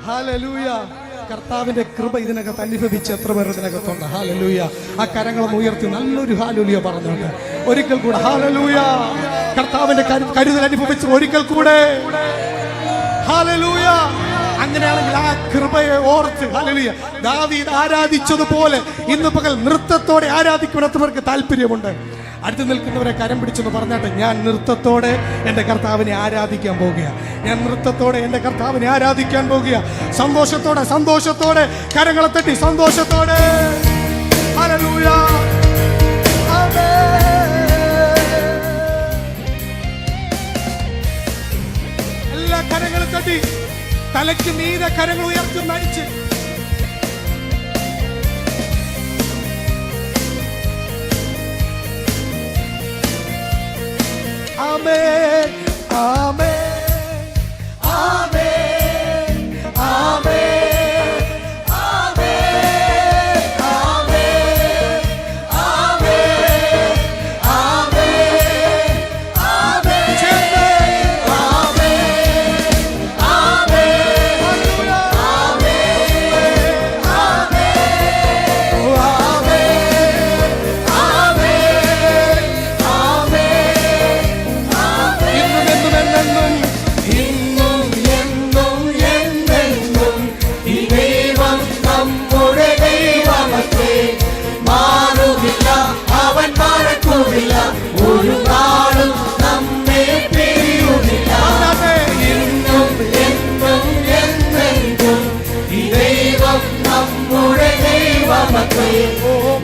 hallelujah. കർത്താവിന്റെ കൃപ ഇതിനകത്ത് അനുഭവിച്ച് എത്ര പേർ ഇതിനകത്തുണ്ട്? ഹല്ലേലൂയ. ആ കരങ്ങളും ഉയർത്തി നല്ലൊരു ഹല്ലേലൂയ പറഞ്ഞോട്ടെ. ഒരിക്കൽ കൂടെ ഹല്ലേലൂയ. കർത്താവിന്റെ കരുതൽ അനുഭവിച്ച് ഒരിക്കൽ കൂടെ ഹല്ലേലൂയ. അങ്ങനെയാണെങ്കിൽ ആ കൃപയെ ഓർത്ത് ഹല്ലേലൂയ ദാവീദ് ആരാധിച്ചതുപോലെ ഇന്ന് പകൽ നൃത്തത്തോടെ ആരാധിക്കുവാൻ എത്ര പേർക്ക് താല്പര്യമുണ്ട്? അടുത്ത് നിൽക്കുന്നവരെ കരം പിടിച്ചെന്ന് പറഞ്ഞാട്ടെ, ഞാൻ നൃത്തത്തോടെ എൻ്റെ കർത്താവിനെ ആരാധിക്കാൻ പോകുക. ഞാൻ നൃത്തത്തോടെ എൻ്റെ കർത്താവിനെ ആരാധിക്കാൻ പോകുക. സന്തോഷത്തോടെ, സന്തോഷത്തോടെ കരങ്ങളെ തട്ടി സന്തോഷത്തോടെ ഹല്ലേലൂയ. എല്ലാ കരങ്ങളും തട്ടി തലയ്ക്ക് മീതെ കരങ്ങൾ ഉയർത്തി നടിച്ച് ആമേൻ, ആമേൻ, ആമേൻ, ആമേൻ, ആമേൻ, ആമേൻ,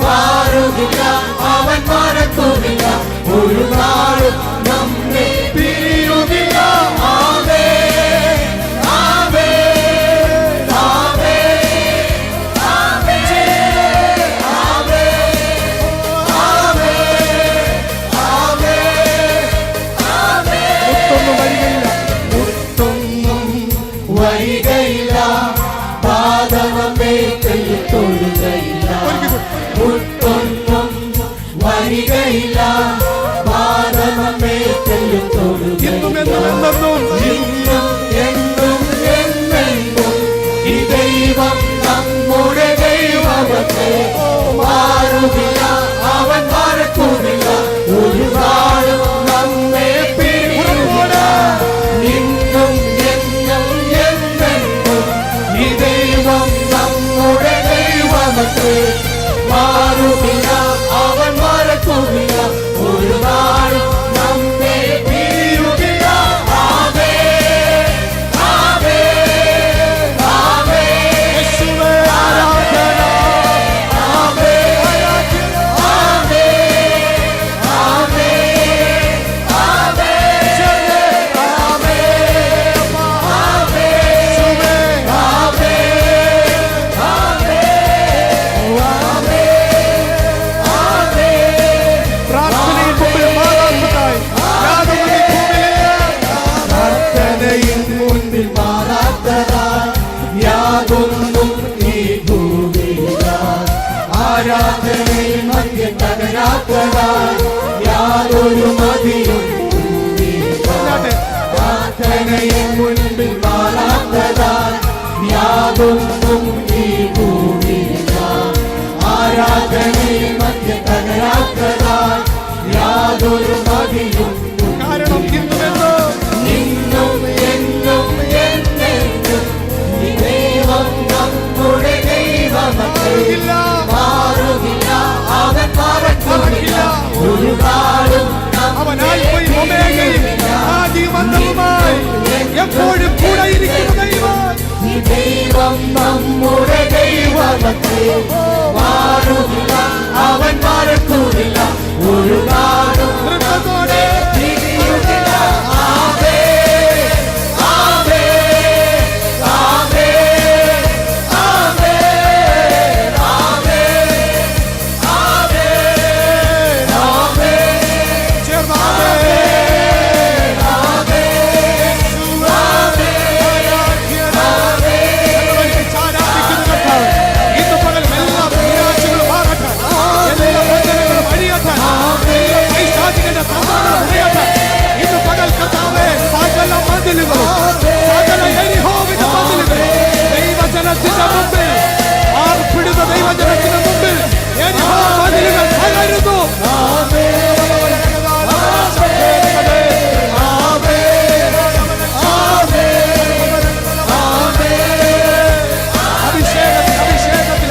മാറുകില്ല, അവൻ മറക്കുകില്ല, ഒരു നാളും നമ്മെ പിരിയുകില്ല. ആമേൻ, ആമേൻ, ആമേൻ, ആമേൻ, ആമേൻ, ആമേൻ, ആമേൻ. മുത്തൊന്നും വരികയില്ല, പാദമേ തൊഴുകയില്ല. മുത്തൊന്നും വരികയില്ല, പാദമേ തൊഴുകയില്ല. ഇന്നും എന്നും എന്നെന്നും ഈ ദൈവം നമ്മുടെ ദൈവമത്രേ. മാറുകില്ല, അവൻ മറക്കുന്നില്ല, ഒരു നാളും നമ്മെ പിരിയുകില്ല. ഇന്നും എന്നും എന്നെന്നും ഈ ദൈവം നമ്മുടെ ദൈവമത്രേ. മാറുകില്ല, അവൻ മറക്കുന്നില്ല, ഒരു നാളും നമ്മെ പിരിയുകില്ല. ആമേൻ, ആമേൻ, ആമേൻ. യേശുവേ ആരാധന. ആമേൻ, ആമേൻ, ആമേൻ, ആമേൻ, പ്രാർത്ഥനയിൽ മുൻപിൽ മാറാത്തതായി യാതൊന്നും ഈ ഭൂമിയില്ല. ആരാധനയിൽ മധ്യം തകരാത്തതായി യാതൊരു മതിയും ഭൂമിയില്ല. പ്രാർത്ഥനയിൽ മുൻപിൽ മാറാത്തതായി യാതൊന്നും ഈ ഭൂമിയില്ല. ആരാധനയിൽ മധ്യം തകരാത്തതായി യാതൊരു മതിയും. കാരണം ഇന്നും എന്നും എന്നെന്നും ഈ ദൈവം നമ്മുടെ ദൈവമത്രേ. മാറുകില്ല, അവൻ മറക്കുന്നില്ല, ഒരു നാളും അവൻ ആൽഫയും ഒമേഗയും ആദിമന്തവുമായി എപ്പോഴും കൂടെ ഇരിക്കുന്ന ദൈവം. ഈ ദൈവം നമ്മുടെ ദൈവമത്രേ. മാറുകില്ല, അവൻ മറക്കുന്നില്ല, ഒരു നാളും നൃത്തത്തോടെ പിരിയുകില്ല. ആമേൻ, ആമേൻ, ആമേൻ, ആമേൻ, ആമേൻ, ആമേൻ, ആമേൻ. ചേർന്ന് ആമേൻ, ആമേൻ, ആരാധിക്കുന്ന കർത്താവ് ഇന്ന് പകൽ എല്ലാ നിരാശകളും മാറട്ടെ, എല്ലാ ബന്ധനങ്ങളും അഴിയട്ടെ, എല്ലാ പൈശാചികന്റെ തന്ത്രങ്ങളും ഉടയട്ടെ. ഇന്ന് പകൽ കർത്താവേ, സകല മതിലുകളും സകല യെരിഹോവിന്റെ മതിലുകളും ദൈവജനത്തിന്റെ മുമ്പിൽ ആർപ്പിടുന്ന ദൈവജനത്തിന്റെ മുമ്പിൽ യെരിഹോ മതിലുകൾ തകരുന്നു.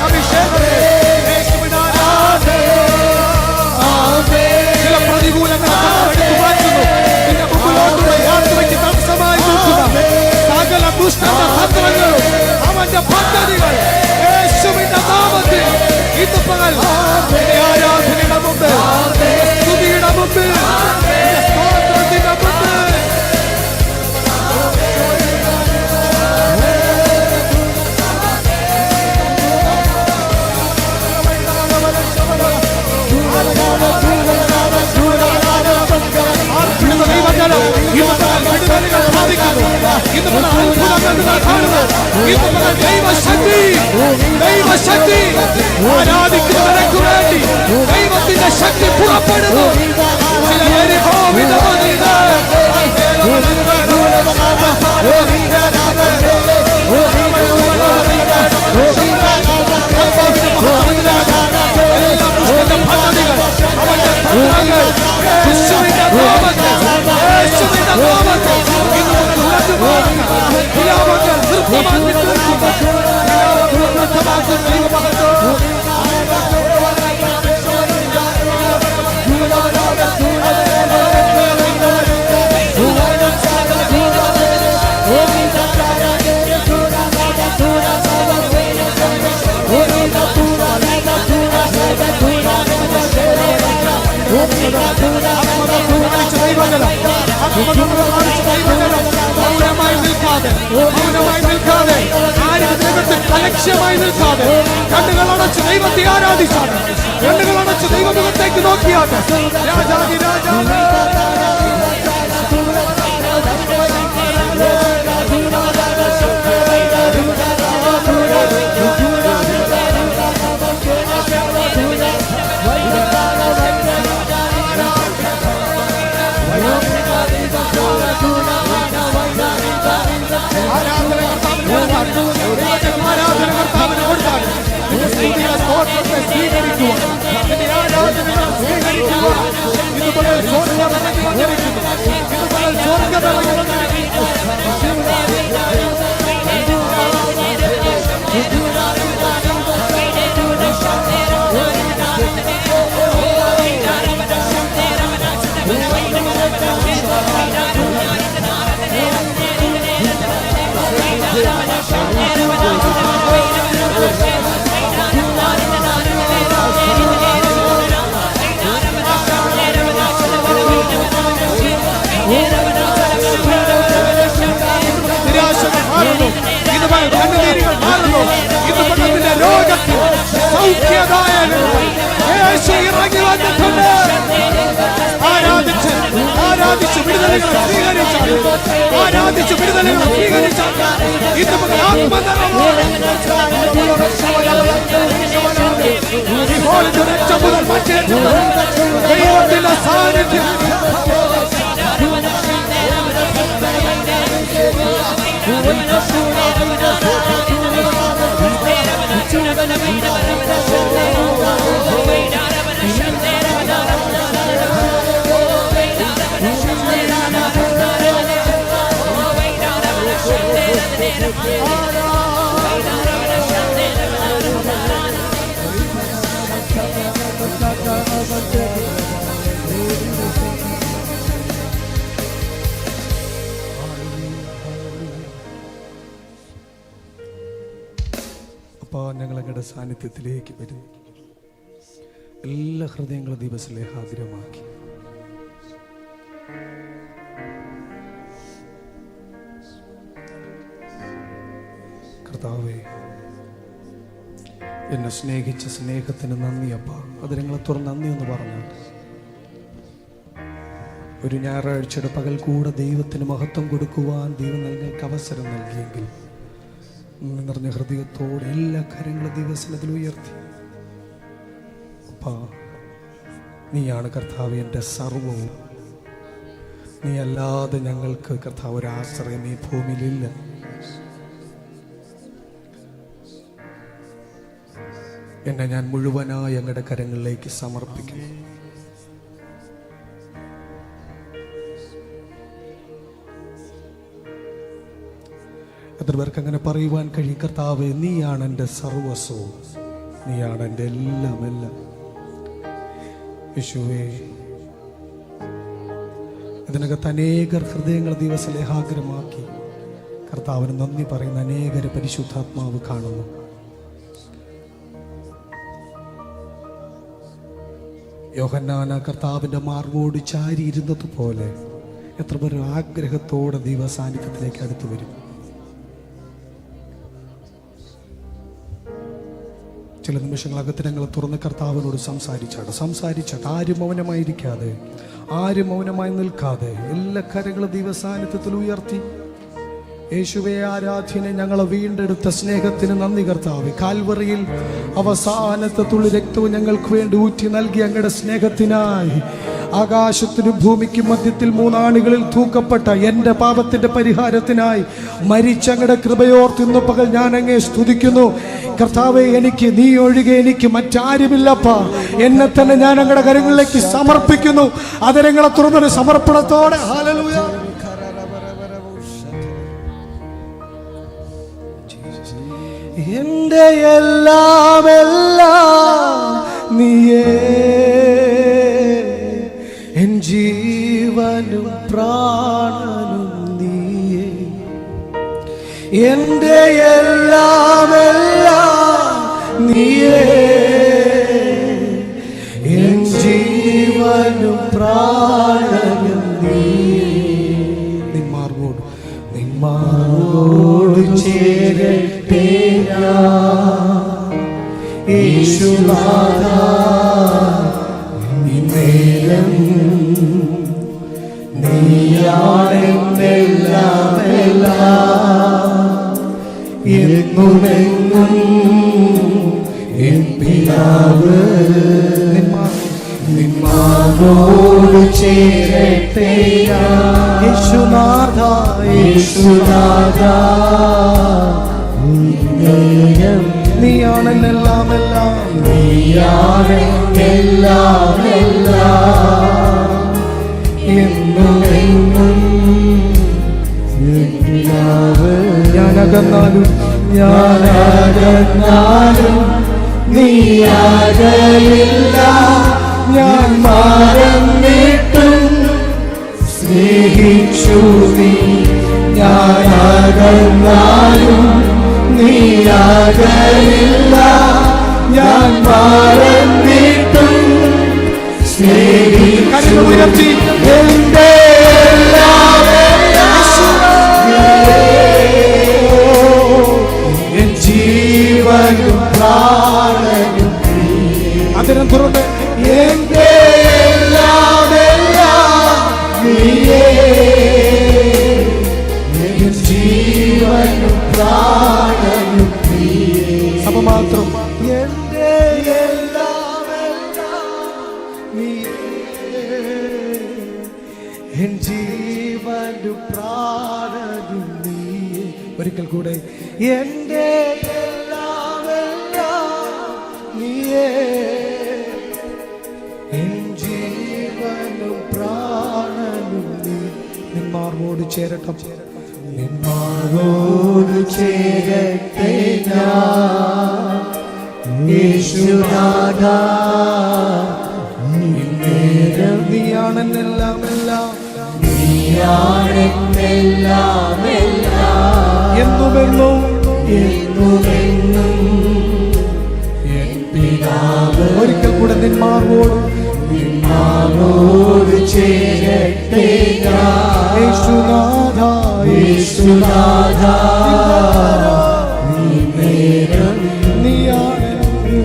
അഭിഷേകത്തിൽ ചില പ്രതികൂലങ്ങളെ എടുത്തു മാറ്റുന്നു. നിന്റെ മുമ്പിലോട്ടുള്ള യാത്രയ്ക്ക് തടസ്സമായി നിൽക്കുന്ന സകല ദുഷ്ടന്റെ തന്ത്രങ്ങളും അവന്റെ പദ്ധതികൾ യേശുവിന്റെ നാമത്തിൽ ഇന്ന് പകൽ നിന്റെ ആരാധനയുടെ മുമ്പിൽ, സ്തുതിയുടെ മുമ്പിൽ, സ്തോത്രത്തിന്റെ മുമ്പിൽ ആർപ്പിടുന്ന ദൈവജനം ഇന്ന് പകൽ വിടുതലുകൾ സാധിക്കുന്നു. ഇന്ന് പകൽ അത്ഭുതങ്ങൾ കാണുന്നു. ഇന്ന് പകൽ ദൈവശക്തി ആരാധിക്കുന്നവർക്ക് വേണ്ടി ദൈവത്തിന്റെ ശക്തി പുറപ്പെടുന്നു. ചില യെരിഹോവിന്റെ മതിലുകൾ Oh, മൗനമായി നിൽക്കാതെ ആരും ദൈവത്തിൽ അലക്ഷ്യമായി നിൽക്കാതെ കണ്ണുകളടച്ച് ദൈവത്തെ ആരാധിച്ചാണ്. കണ്ണുകളടച്ച് ദൈവമുഖത്തേക്ക് നോക്കിയാട്ടെ. രാജാതി രാജാവ് ആരാധന കർത്താവിന് കൊടുത്താൽ സ്തോത്രത്തെ സ്വീകരിക്കുക. ഇതുപോലെ സ്വർഗ്ഗം ഇറങ്ങി വന്നിരിക്കുന്നു. ഇതുപോലെ സ്വർഗ്ഗം ഇറങ്ങി വന്നിരിക്കുന്നു. നിരാശകൾ മാറുന്നു. ഇതുപോലെ കണ്ണുനീരുകൾ മാറുന്നു. ഇതുപോലെ രോഗത്തിൽ സൗഖ്യദായകൻ യേശു ഇറങ്ങി വന്നിട്ടുണ്ട്. ആരാധിച്ച് വിടുതലുകൾ സ്വീകരിച്ചാൽ ഇതുപോലെ ആത്മനിറവോടെ മുതൽ മറ്റേ ദൈവത്തിന്റെ സാന്നിധ്യം ഞങ്ങളങ്ങയുടെ സാന്നിധ്യത്തിലേക്ക് വരും. എല്ലാ ഹൃദയങ്ങളും ദിവസത്തിലേക്ക് ആഗ്രഹമാക്കി കർത്താവേ, എന്നെ സ്നേഹിച്ച സ്നേഹത്തിന് നന്ദി അപ്പ. അത് നിങ്ങളെ തുറന്ന് നന്ദി എന്ന് പറഞ്ഞാൽ ഒരു ഞായറാഴ്ചയുടെ പകൽ കൂടെ ദൈവത്തിന് മഹത്വം കൊടുക്കുവാൻ ദൈവം നിങ്ങൾക്ക് അവസരം നൽകിയെങ്കിൽ നിറഞ്ഞ ഹൃദയത്തോടെ എല്ലാ കാര്യങ്ങളും ദിവസത്തിൽ ഉയർത്തി അപ്പാ, നീയാണ് കർത്താവ് എൻ്റെ സർവവും. നീ അല്ലാതെ ഞങ്ങൾക്ക് കർത്താവ് ഒരാശ്രയം ഈ ഭൂമിയിലില്ല. എന്നെ ഞാൻ മുഴുവനായി അങ്ങയുടെ കരങ്ങളിലേക്ക് സമർപ്പിക്കുന്നു. എത്ര പേർക്ക് അങ്ങനെ പറയുവാൻ കഴിയും? കർത്താവേ, നീയാണ് എൻ്റെ സർവസ്വവും, നീയാണ് എൻ്റെ എല്ലാം. യേശുവേ, ഇതിനകത്ത് അനേകർ ഹൃദയങ്ങൾ ദിവസലേഹാഗ്രമാക്കി കർത്താവിന് നന്ദി പറയുന്ന അനേകരെ പരിശുദ്ധാത്മാവ് കാണുന്നു. യോഹന്നാന കർത്താവിൻ്റെ മാർഗോട് ചാരി ഇരുന്നതുപോലെ എത്ര പേർ ആഗ്രഹത്തോടെ ദൈവ സാന്നിധ്യത്തിലേക്ക് അടുത്തു വരും. ചില നിമിഷങ്ങളകത്ത് ഞങ്ങൾ തുറന്ന് കർത്താവിനോട് സംസാരിച്ചാട്ട് ആരും മൗനമായിരിക്കാതെ, ആരും മൗനമായി നിൽക്കാതെ എല്ലാ കരങ്ങളും ദൈവസാന്നിധ്യത്തിൽ ഉയർത്തി യേശുവേ, ആരാധ്യനെ ഞങ്ങളെ വീണ്ടെടുത്ത സ്നേഹത്തിന് നന്ദി കർത്താവേ. കാൽവറിയിൽ അവസാനത്തെ തുള്ളി രക്തവും ഞങ്ങൾക്ക് വേണ്ടി ഊറ്റി നൽകി അങ്ങയുടെ സ്നേഹത്തിനായി ആകാശത്തിനും ഭൂമിക്കും മധ്യത്തിൽ 3 ആണികളിൽ തൂക്കപ്പെട്ട എൻ്റെ പാപത്തിന്റെ പരിഹാരത്തിനായി മരിച്ച അങ്ങയുടെ കൃപയോർത്ത് ഇന്ന് പകൽ ഞാൻ അങ്ങയെ സ്തുതിക്കുന്നു കർത്താവേ. എനിക്ക് നീ ഒഴികെ എനിക്ക് മറ്റാരുമില്ലപ്പാ. എന്നെ തന്നെ ഞാൻ അങ്ങയുടെ കരങ്ങളിലേക്ക് സമർപ്പിക്കുന്നു. അതരങ്ങളെ തുറന്നൊരു സമർപ്പണത്തോടെ ഹല്ലേലൂയ. എൻ്റെ എല്ലാം നീയേ, എൻ ജീവനും പ്രാണനും നീയേ. എൻ്റെ എല്ലാം നീയേ, എൻ ജീവനും നീയാണെന്നെല്ലാം എന്നുമെന്നും എൻ പിതാവ് നിന്മാനോട് ചേരട്ടെ യേശുനാഥ യേശുനാഥ നീയാണെന്നെല്ലാം എല്ലാം നീയാണെന്നെല്ലാം എന്നുമെന്നും എൻ പിതാവ് ഞാനകന്നാലും നീ അകലില്ല ഞാൻ മറന്നിട്ടും സ്നേഹിച്ചു നീ ഞാൻ അകന്നാലും നീ അകലില്ല ഞാൻ മറന്നിട്ടും ഉയർത്തി എന്റെ ജീവനും പ്രാണനും അതിനെ തുറന്ന് എന്റെ ജീവനും പ്രാണനും സഭ മാത്രം എന്റെ എൻ ജീവനും പ്രാണനും നീയേ. ഒരിക്കൽ കൂടെ എന്റെ നീയേ എൻ ജീവനും പ്രാണനും നീ നിന്മാർവോട് ചേരട്ടം നിന്മാരോട് ചേരട്ടെ ഞാൻ യേശുനാഥ ഇന്നേരം നീയാണെന്നെല്ലാം എല്ലാം നീയാണെന്നെല്ലാം എന്നുമെന്നും എന്നുമെന്നും എൻ പിതാവ് ഒരിക്കൽ കൂടെ നിന്മാർവോട് നിന്മാരോട് ചേരട്ടെ ഞാൻ യേശുനാഥ യേശുനാഥ നീനേരം നീയാണെല്ലാം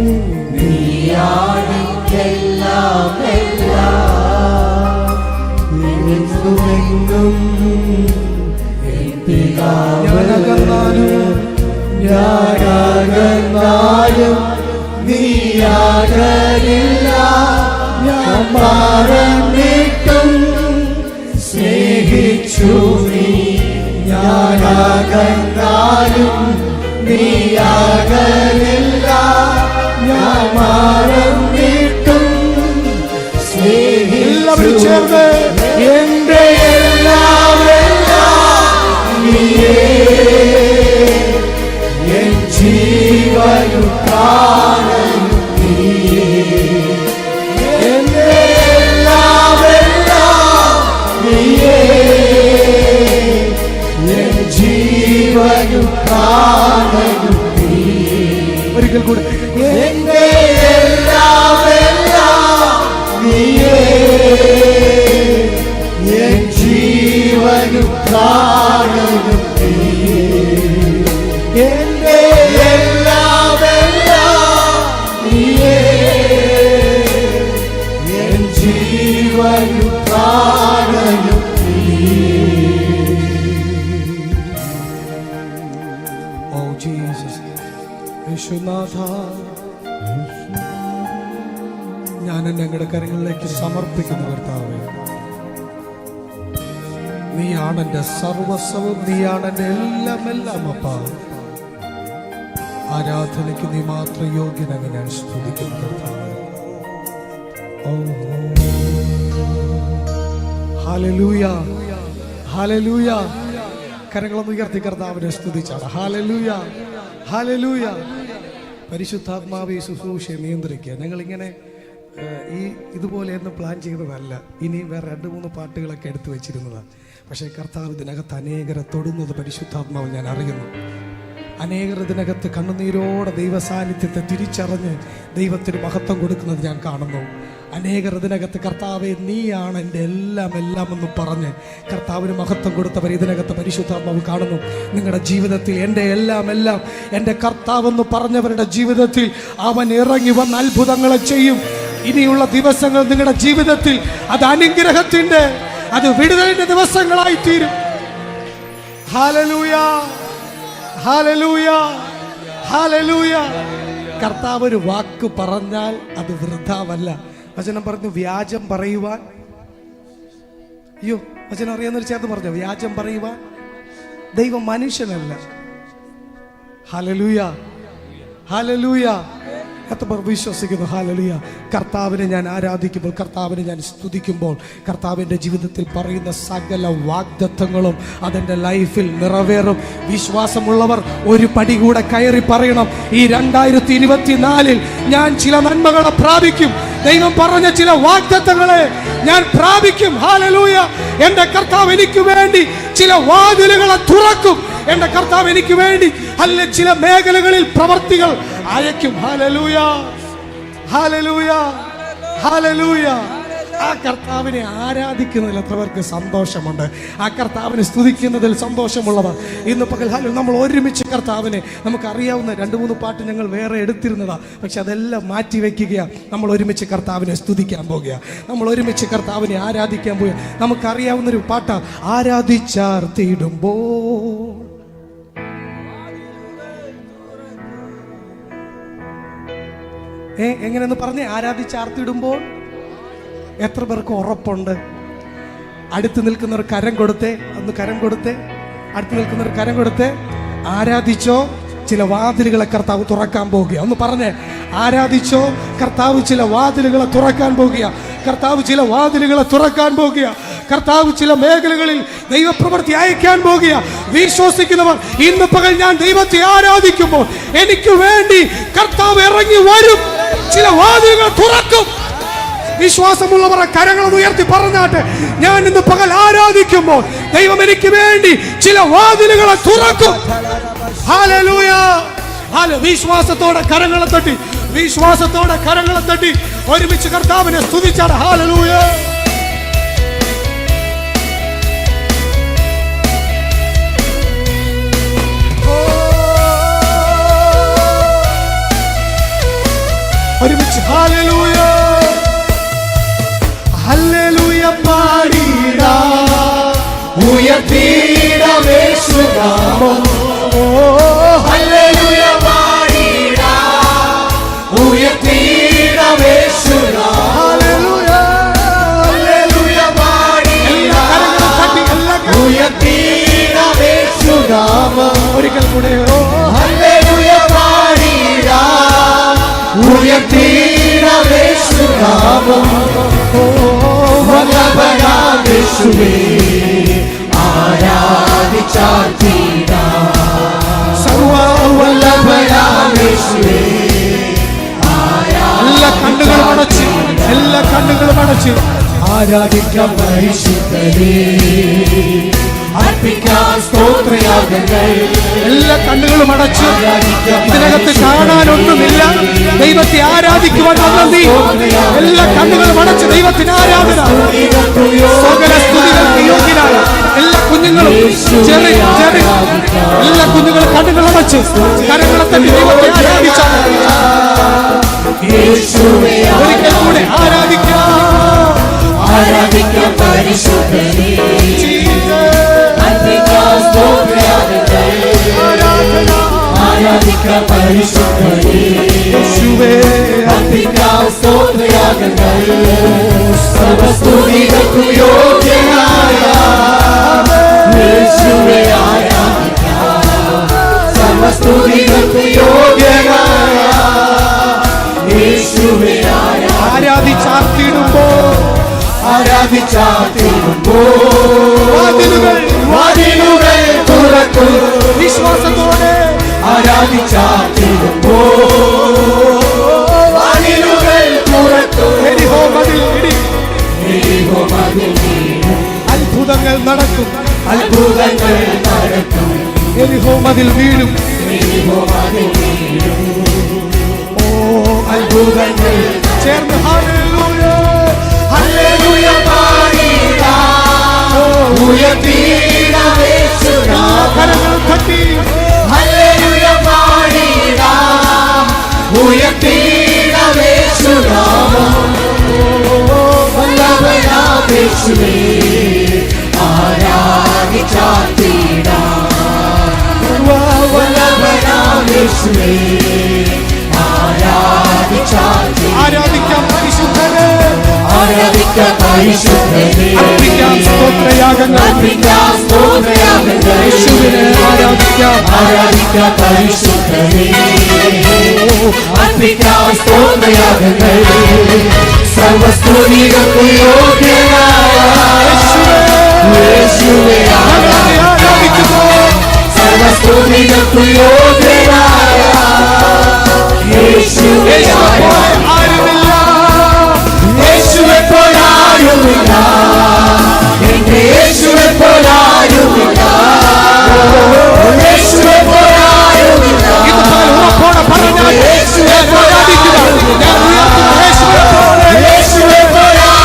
എന്നുമെന്നും എൻ പിതാവ് ഞാനകന്നാലും നീയാകലില്ല ഞാൻ മറന്നിട്ടും സ്നേഹിച്ചു നീ ഞാനകന്നാലും നീയാകലില്ല ഞാൻ മറന്നിട്ടും എല്ലാവരും ചേർന്ന് എന്റെ എല്ലാം നീയേ എൻ ജീവനും പ്രാണനും നീയേ എന്റെ എല്ലാം നീയേ എൻ ജീവനും പ്രാണനും നീയേ ഒരിക്കൽ കൂടെ എന്റെ എല്ലാം നീയേ എൻ ജീവനും പ്രാണനും നീയേ എന്റെ എല്ലാം നീയേ എൻ ജീവനും പ്രാണനും ഓ ജീസസ് യേശുനാഥ ഞാൻ ഞങ്ങളുടെ കരങ്ങളിലേക്ക് സമർപ്പിക്കുന്നു കർത്താവേ. നീയാണ് എൻ്റെ സർവസ്വവും, നീയാണ് എൻ്റെ എല്ലാം എല്ലാം അപ്പ. ആരാധനയ്ക്ക് നീ മാത്രം യോഗ്യനെന്ന് ഞാൻ സ്തുതിക്കുന്നു കർത്താവേ. ഓ ഹല്ലേലൂയ ഹല്ലേലൂയ. കരങ്ങളൊന്ന് ഉയർത്തി കർത്താവിനെ സ്തുതിച്ചാണ്. Hallelujah hallelujah. പരിശുദ്ധാത്മാവെ ശുശ്രൂഷയെ നിയന്ത്രിക്കുക. ഞങ്ങളിങ്ങനെ ഇതുപോലെയൊന്നും പ്ലാൻ ചെയ്തതല്ല. ഇനി വേറെ 2-3 പാട്ടുകളൊക്കെ എടുത്തു വെച്ചിരുന്നതാണ്. പക്ഷേ കർത്താവ് ഇതിനകത്ത് അനേകരെ തൊടുന്നത് പരിശുദ്ധാത്മാവ് ഞാൻ അറിയുന്നു. അനേകർ ഇതിനകത്ത് കണ്ണുനീരോടെ ദൈവസാന്നിധ്യത്തെ തിരിച്ചറിഞ്ഞ് ദൈവത്തിന് മഹത്വം കൊടുക്കുന്നത് ഞാൻ കാണുന്നു. അനേകർ ഇതിനകത്ത് കർത്താവെ നീയാണ് എൻ്റെ എല്ലാം എല്ലാം എന്ന് പറഞ്ഞ് കർത്താവിന് മഹത്വം കൊടുത്തവർ ഇതിനകത്ത് പരിശുദ്ധാത്മാവ് കാണുന്നു. നിങ്ങളുടെ ജീവിതത്തിൽ എൻ്റെ എല്ലാം എല്ലാം എൻ്റെ കർത്താവെന്ന് പറഞ്ഞവരുടെ ജീവിതത്തിൽ അവൻ ഇറങ്ങി വന്ന് അത്ഭുതങ്ങളെ ചെയ്യും. ഇനിയുള്ള ദിവസങ്ങൾ നിങ്ങളുടെ ജീവിതത്തിൽ അത് അനുഗ്രഹത്തിന്റെ, അത് വിടുതലിന്റെ ദിവസങ്ങളായി തീരും. Hallelujah, hallelujah, hallelujah. കർത്താവ് ഒരു വാക്ക് പറഞ്ഞാൽ അത് വൃഥാവല്ല. വചനം പറഞ്ഞു, വ്യാജം പറയുവാൻ, അയ്യോ വചനം അറിയാവുന്നൊരു ചേർത്ത് പറഞ്ഞു, വ്യാജം പറയുവാൻ ദൈവം മനുഷ്യനല്ല. Hallelujah, hallelujah. എത്ര വിശ്വസിക്കുന്നു? ഹല്ലേലൂയ. കർത്താവിനെ ഞാൻ ആരാധിക്കുമ്പോൾ, കർത്താവിനെ ഞാൻ സ്തുതിക്കുമ്പോൾ, കർത്താവിൻ്റെ ജീവിതത്തിൽ പറയുന്ന സകല വാഗ്ദത്തങ്ങളും അതെൻ്റെ ലൈഫിൽ നിറവേറും. വിശ്വാസമുള്ളവർ ഒരു പടി കൂടെ കയറി പറയണം, ഈ 2024 ഞാൻ ചില നന്മകളെ പ്രാപിക്കും. ദൈവം പറഞ്ഞ ചില വാഗ്ദത്തങ്ങളെ ഞാൻ പ്രാപിക്കും. ഹല്ലേലൂയ. എൻ്റെ കർത്താവ് എനിക്ക് വേണ്ടി ചില വാതിലുകളെ തുറക്കും. എൻ്റെ കർത്താവ് എനിക്ക് വേണ്ടി അല്ല ചില മേഖലകളിൽ പ്രവർത്തികൾ അയക്കും. Hallelujah, hallelujah, hallelujah. ആ കർത്താവിനെ ആരാധിക്കുന്നതിൽ എത്ര പേർക്ക് സന്തോഷമുണ്ട്? ആ കർത്താവിനെ സ്തുതിക്കുന്നതിൽ സന്തോഷമുള്ളവർ ഇന്ന് പകൽ നമ്മൾ ഒരുമിച്ച് കർത്താവിനെ, നമുക്കറിയാവുന്ന 2-3 പാട്ട് ഞങ്ങൾ വേറെ എടുത്തിരുന്നതാ, പക്ഷെ അതെല്ലാം മാറ്റി വെക്കുകയാണ്. നമ്മൾ ഒരുമിച്ച് കർത്താവിനെ സ്തുതിക്കാൻ പോകുക, നമ്മൾ ഒരുമിച്ച് കർത്താവിനെ ആരാധിക്കാൻ പോകുക. നമുക്കറിയാവുന്നൊരു പാട്ടാ, ആരാധിച്ചാർത്തിടുമ്പോൾ. എങ്ങനെയെന്ന് പറഞ്ഞേ? ആരാധിച്ചാർത്തിടുമ്പോൾ. എത്ര പേർക്ക് ഉറപ്പുണ്ട്? അടുത്ത് നിൽക്കുന്നവർ കരം കൊടുത്തേ, ഒന്ന് കരം കൊടുത്തേ. അടുത്ത് നിൽക്കുന്നവർ കരം കൊടുത്തേ. ആരാധിച്ചോ, ചില വാതിലുകളെ കർത്താവ് തുറക്കാൻ പോകുക. ഒന്ന് പറഞ്ഞേ, ആരാധിച്ചോ, കർത്താവ് ചില വാതിലുകളെ തുറക്കാൻ പോകുക. കർത്താവ് ചില വാതിലുകളെ തുറക്കാൻ പോകുക. കർത്താവ് ചില മേഖലകളിൽ ദൈവപ്രവൃത്തി അയക്കാൻ പോകുക. വിശ്വസിക്കുന്നവർ ഇന്ന് പകൽ ഞാൻ ദൈവത്തെ ആരാധിക്കുമ്പോൾ എനിക്ക് വേണ്ടി കർത്താവ് ഇറങ്ങി വരും, ചില വാതിലുകൾ തുറക്കും. വിശ്വാസമുള്ളവരെ കരങ്ങൾ ഉയർത്തി പറഞ്ഞാട്ടെ, ഞാൻ ഇന്ന് പകൽ ആരാധിക്കുമ്പോൾ ദൈവം എനിക്ക് വേണ്ടി ചില വാതിലുകളെ തുറക്കും. ഹല്ലേലൂയ. വിശ്വാസത്തോടെ കരങ്ങളെ തട്ടി, വിശ്വാസത്തോടെ കരങ്ങളെ തട്ടി ഒരുമിച്ച് കർത്താവിനെ സ്തുതിച്ചാണ്. ഹല്ലേലൂയ. ഒരുമിച്ച് ഹല്ലേലൂയ, ഹല്ലേലൂയ പാടിടാം, ഉയർത്തിടാം യേശുനാമം. ഹല്ലേലൂയ പാടിടാം, ഉയർത്തിടാം യേശുനാമം. ഹല്ലേലൂയ, ഹല്ലേലൂയ പാടിടാം, ഉയർത്തിടാം യേശുനാമം. ഒരിക്കൽ കൂടെ ഹല്ലേലൂയ പാടിടാം, ഉയർത്തിടാം യേശുനാമം. വല്ലഭനാം യേശുവേ ആരാധിച്ചാർത്തിടാം, സർവ്വവല്ലഭനാം യേശുവേ എല്ലാ കണ്ണുകളും അടച്ച്, എല്ലാ കണ്ണുകളും അടച്ച് ആരാധിക്കാം പരിശുദ്ധനേ, അർപ്പിക്കാം സ്തോത്രയാഗങ്ങൾ. എല്ലാ കണ്ണുകളും അടച്ച്, ഇതിനകത്ത് കാണാനൊന്നുമില്ല, ദൈവത്തെ ആരാധിക്കുവാൻ വന്ന നീ എല്ലാ കണ്ണുകളും അടച്ച് ദൈവത്തിന് ആരാധന. സകല സ്തുതികൾക്ക് യോഗ്യനായ എല്ലാ കുഞ്ഞുങ്ങളും എല്ലാ കുഞ്ഞുങ്ങളും കണ്ണുകൾ അടച്ച് കരങ്ങളെ തട്ടി ദൈവത്തെ ആരാധിച്ചാൽ ഒരിക്കൽ കൂടെ ആരാധിക്കാം, ആരാധിക്കാം പരിശുദ്ധനേ, അർപ്പിക്കാം സ്തോത്രയാഗങ്ങൾ. ആരാധിക്കാം പരിശുദ്ധനേ, യേശുവേ അർപ്പിക്കാം സ്തോത്രയാഗങ്ങൾ. സർവസ്തുതികൾക്കു യോഗ്യനായ യേശുവേ ആരാധിക്കാം, സർവസ്തുതികൾക്കു യോഗ്യനായ യേശുവേ ആരാധിച്ചാർത്തിടുമ്പോൾ, വാതിലുകൾ തുറക്കും. വിശ്വാസത്തോടെ ആരാധിച്ചാർത്തിടുമ്പോൾ വാതിലുകൾ തുറക്കും. എരിഹോ മതിൽ ഇടി, അത്ഭുതങ്ങൾ നടക്കും, അത്ഭുതങ്ങൾ നടക്കും. എരിഹോ മതിൽ വീഴും, ഓ അത്ഭുതങ്ങൾ ചേർന്ന് ഹല്ലേലൂയ, ഹല്ലേലൂയ പാടിടാം, ഉയർത്തിടാം യേശുനാമം. കരങ്ങൾ തട്ടി ഹല്ലേലൂയ പാടിടാം, ഉയർത്തിടാം യേശുനാമം. യേശുവേ ആരാധിച്ചാർത്തിടാം സർവ്വവല്ലഭനാം യേശുവേ ആരാധിച്ചാർത്തിടാം ആരാധിക്കാം പരിശുദ്ധനെ ആരാധിക്കാം പരിശുദ്ധനെ അർപ്പിക്കാം സ്തോത്രയാഗങ്ങൾ അർപ്പിക്കാം സ്തോത്രയാഗങ്ങൾ യേശുവിനെ ആരാധിക്കാം ആരാധിക്കാം പരിശുദ്ധനെ അർപ്പിക്കാം സ്തോത്രയാഗങ്ങൾ സർവസ്തുതികൾക്കു യോഗ്യനായ യേശുവേ ആരാധിക്കുന്നു സർവസ്തുതികൾക്കു യോഗ്യനായ യേശുവേ ആരുമില്ല യേശുവെ പോലാരുമില്ല എന്റെ യേശുവെ പോലാരുമില്ല യേശുവെ പോലാരുമില്ല ഇത് പകൽ ഉറപ്പോടെ പറഞ്ഞാൽ യേശുവെ ആരാധിക്കുക ഞാൻ ഉയർത്തുന്നു യേശുവിനെ പോലെ യേശുവെ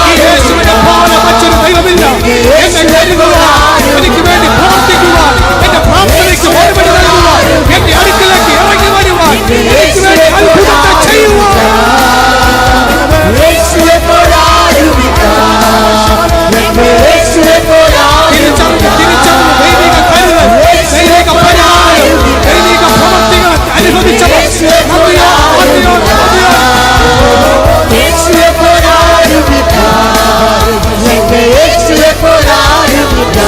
ഈ യേശുവിനെ പോലെ മറ്റൊരു ദൈവമില്ല എന്നെ കരുതുവാൻ എനിക്ക് വേണ്ടി പ്രവർത്തിക്കുവാൻ എന്റെ പ്രാർത്ഥനയ്ക്ക് മറുപടി നൽകുവാൻ എന്റെ അടുക്കലേക്ക് ഇറങ്ങി വരുവാൻ എനിക്ക് വേണ്ടി അത്ഭുതത്തെ ചെയ്യുവാൻ യേശുവെ പോലാരുമില്ല എന്റെ യേശുവെ പോലാരുമില്ല തിരിച്ചറിഞ്ഞ് ദൈവിക കരുതൽ ദൈവിക പരിപാലനം ദൈവിക പ്രവർത്തികൾ അനുഭവിച്ചവർ യേശുവെ പോലാരുമില്ല എന്റെ യേശുവെ പോലാരുമില്ല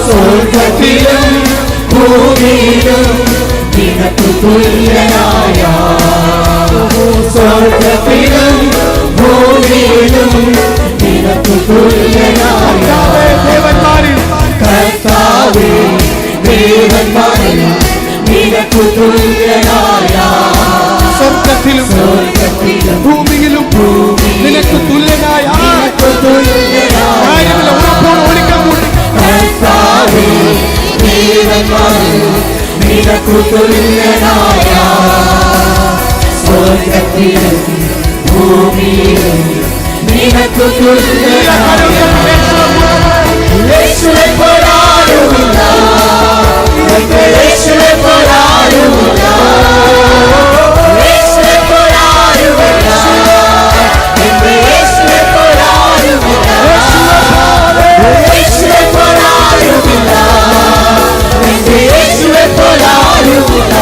സ്വർഗ്ഗത്തിലും ഭൂമിയിലും നിനക്കു തുല്യനായ സ്വർഗ്ഗത്തിലും ഭൂമിയിലും നിനക്കു തുല്യനായ ദേവന്മാരിൽ കർത്താവേ ദേവന്മാരിൽ നിനക്കു തുല്യനായ സ്വർഗത്തിലും ഭൂമിയിലും നിനക്ക് തുല്യനായ കാര്യമില്ല ഉറപ്പോട് ഓടിക്കാൻ കൂടി കർത്താവേ ദേവന്മാരിൽ നിനക്കു തുല്യനായ സ്വർഗ്ഗത്തിലും ഭൂമിയിലും നിനക്കു തുല്യനായ യേശുവെ പോലാരുമില്ല എന്റെ യേശുവെ പോലാരുമില്ല യേശുവെ പോലാരുമില്ല എന്റെ യേശുവെ പോലാരുമില്ല യേശുവെ പോലാരുമില്ല എന്റെ യേശുവെ പോലാരുമില്ല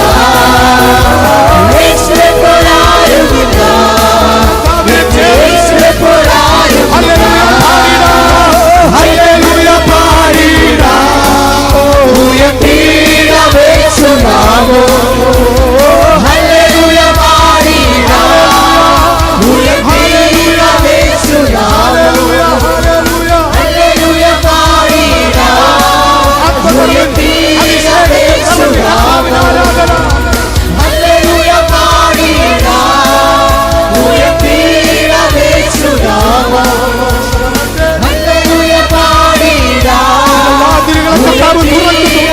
യേശുവെ പോലാരുമില്ല എന്റെ യേശുവെ പോലാരുമില്ല ഹല്ലേലൂയ പാടിടാം ഉയർത്തിടാം യേശുനാമം ഹല്ലേലൂയ പാടിടാം ഉയർത്തിടാം യേശുനാമം ഹല്ലേലൂയ പാടിടാം ഉയർത്തിടാം യേശുനാമം ഹല്ലേലൂയ പാടിടാം ഉയർത്തിടാം യേശുനാമം ഹല്ലേലൂയ പാടിടാം വാതിലുകളൊക്കെ കർത്താവ് തുറക്കുന്നു.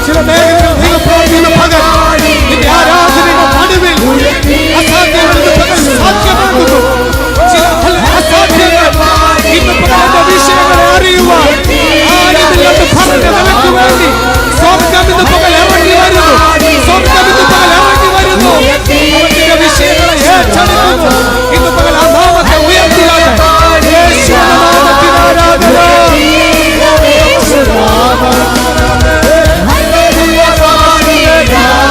ചില മേഖലകൾ ദൈവപ്രവൃത്തിയുടെ പകൽ നിന്റെ ആരാധനയുടെ നടുവിൽ അസാധ്യങ്ങൾ ഇന്ന് പകൽ സാധ്യമാകുന്നു. ചില അസാധ്യങ്ങൾ ഇന്ന് പകൽ എന്റെ വിഷയങ്ങളെ അറിയുവാൻ ആരുമില്ലെന്ന് പറഞ്ഞ നിനക്ക് വേണ്ടി സ്വർഗ്ഗം ഇന്ന് പകൽ ഇറങ്ങി വരുന്നു. സ്വർഗ്ഗം ഇന്ന് പകൽ ഇറങ്ങി വരുന്നു. അവന്റെ വിഷയങ്ങളെ ഏറ്റെടുക്കുന്നു. ഇന്ന് പകൽ ആ നാമത്തെ ഉയർത്തിയാട്ടെ. യേശുവിന്റെ നാമത്തിന് ആരാധന. ഹല്ലേലൂയ പാടിടാം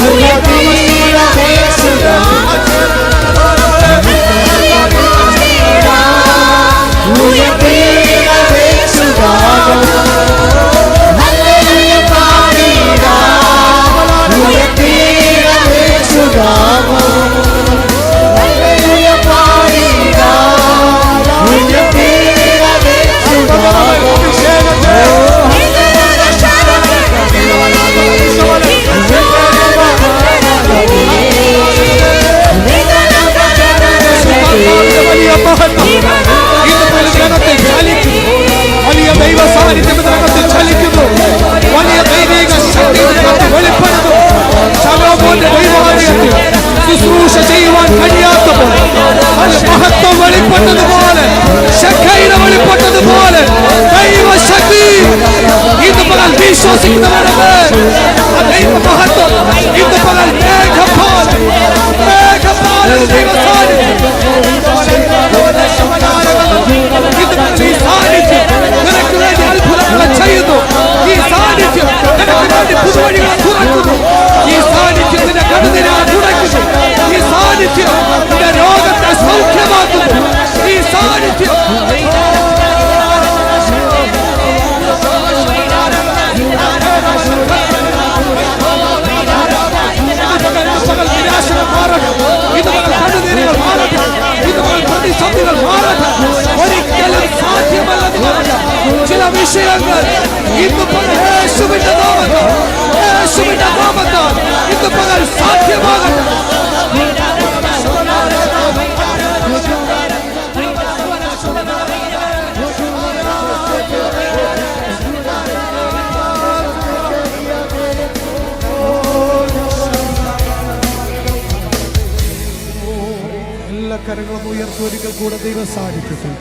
ഉയർത്തിടാം യേശുനാമം ഉയർത്തിടാം യേശുനാമം ഹല്ലേലൂയ പാടിടാം ഉയർത്തിടാം യേശുനാമം ഹല്ലേലൂയ പാടിടാം ഉയർത്തിടാം യേശുനാമം വലിയ മഹത്വം ഇന്ന് പല ജനത്തെ ചലിക്കുന്നു. വലിയ ദൈവ സാന്നിധ്യം ഇതിനകത്ത് ചലിക്കുന്നു. വലിയ ദൈവിക ശക്തി ഇതിനകത്ത് വെളിപ്പെടുന്നു. ശലോമോന്റെ ദൈവാലയത്തിൽ ശുശ്രൂഷ ചെയ്യുവാൻ കഴിയാത്തപ്പോൾ അത് മഹത്വം വെളിപ്പെട്ടതുപോലെ ശക്തിയുടെ വെളിപ്പെട്ടതുപോലെ ദൈവശക്തി ഇന്ന് പകൽ വിശ്വസിക്കുന്നവരുടെ മേൽ ആ ദൈവ മഹത്വം ഇന്ന് പകൽ മേഘപോലെ ദൈവ സാന്നിധ്യം പുതുവഴികളെ തുറക്കുന്നു. ഈ സാന്നിധ്യത്തിന്റെ കടന്നിനെ തുടയ്ക്കുന്നു. ഈ സാന്നിധ്യം നിന്റെ രോഗത്തെ സൗഖ്യമാക്കുന്നു. ഈ സാന്നിധ്യം നിരാശകൾ മാറട്ടെ. ഇതുപോലെ കണ്ണുനീരുകൾ മാറട്ടെ. ഇതുപോലെ പ്രതിസന്ധികൾ മാറട്ടെ. ഒരിക്കലും സാധ്യമല്ലെന്ന് പറഞ്ഞ ചില വിഷയങ്ങൾ ഇന്ന് പകൽ യേശുവിന്റെ നാമത്തിൽ ഇന്ന് പകൽ സാധ്യമാകട്ടെ. എല്ലാ കരങ്ങളും ഉയർത്തി ഒരിക്കൽ കൂടെ ദൈവം സാധിക്കട്ടെ.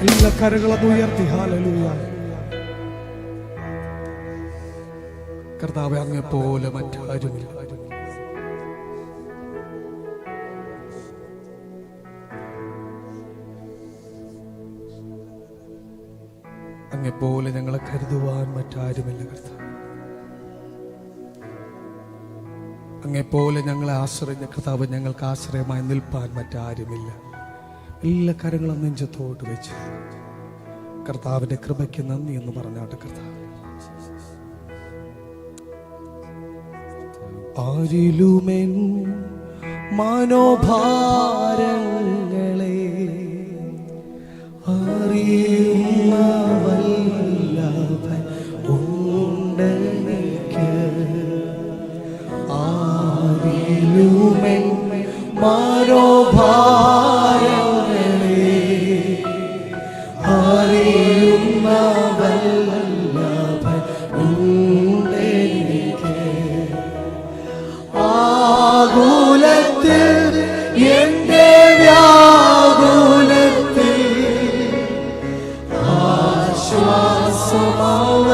എല്ലാ കരങ്ങളും ഉയർത്തി. ഹല്ലേലൂയ. കർത്താവേ, അങ്ങേ പോലെ മറ്റാരുമില്ല. അങ്ങേ പോലെ ഞങ്ങളെ കരുതുവാൻ മറ്റാരുമില്ല കർത്താവ്. അങ്ങെപ്പോലെ ഞങ്ങളെ ആശ്രയിച്ച കർത്താവ്, ഞങ്ങൾക്ക് ആശ്രയമായി നിൽപ്പാൻ മറ്റാരുമില്ല. എല്ലാ കരങ്ങളും നെഞ്ചത്തോട്ട് വെച്ച് കർത്താവിന്റെ കൃപയ്ക്ക് നന്ദി എന്ന് പറഞ്ഞാട്ട് കർത്താവ്. ആരിലുമെൻ മനോഭാരങ്ങളെ അറിയുന്ന വല്ലഭൻ ഉണ്ടെനിക്ക്. ആരിലുമെൻ മനോഭാരങ്ങളെ അറിയുന്ന വല്ലഭൻ ഉണ്ടെനിക്ക്. ആകുലത്തിൽ എന്റെ വ്യാകുലത്തിൽ ആശ്വാസമാവ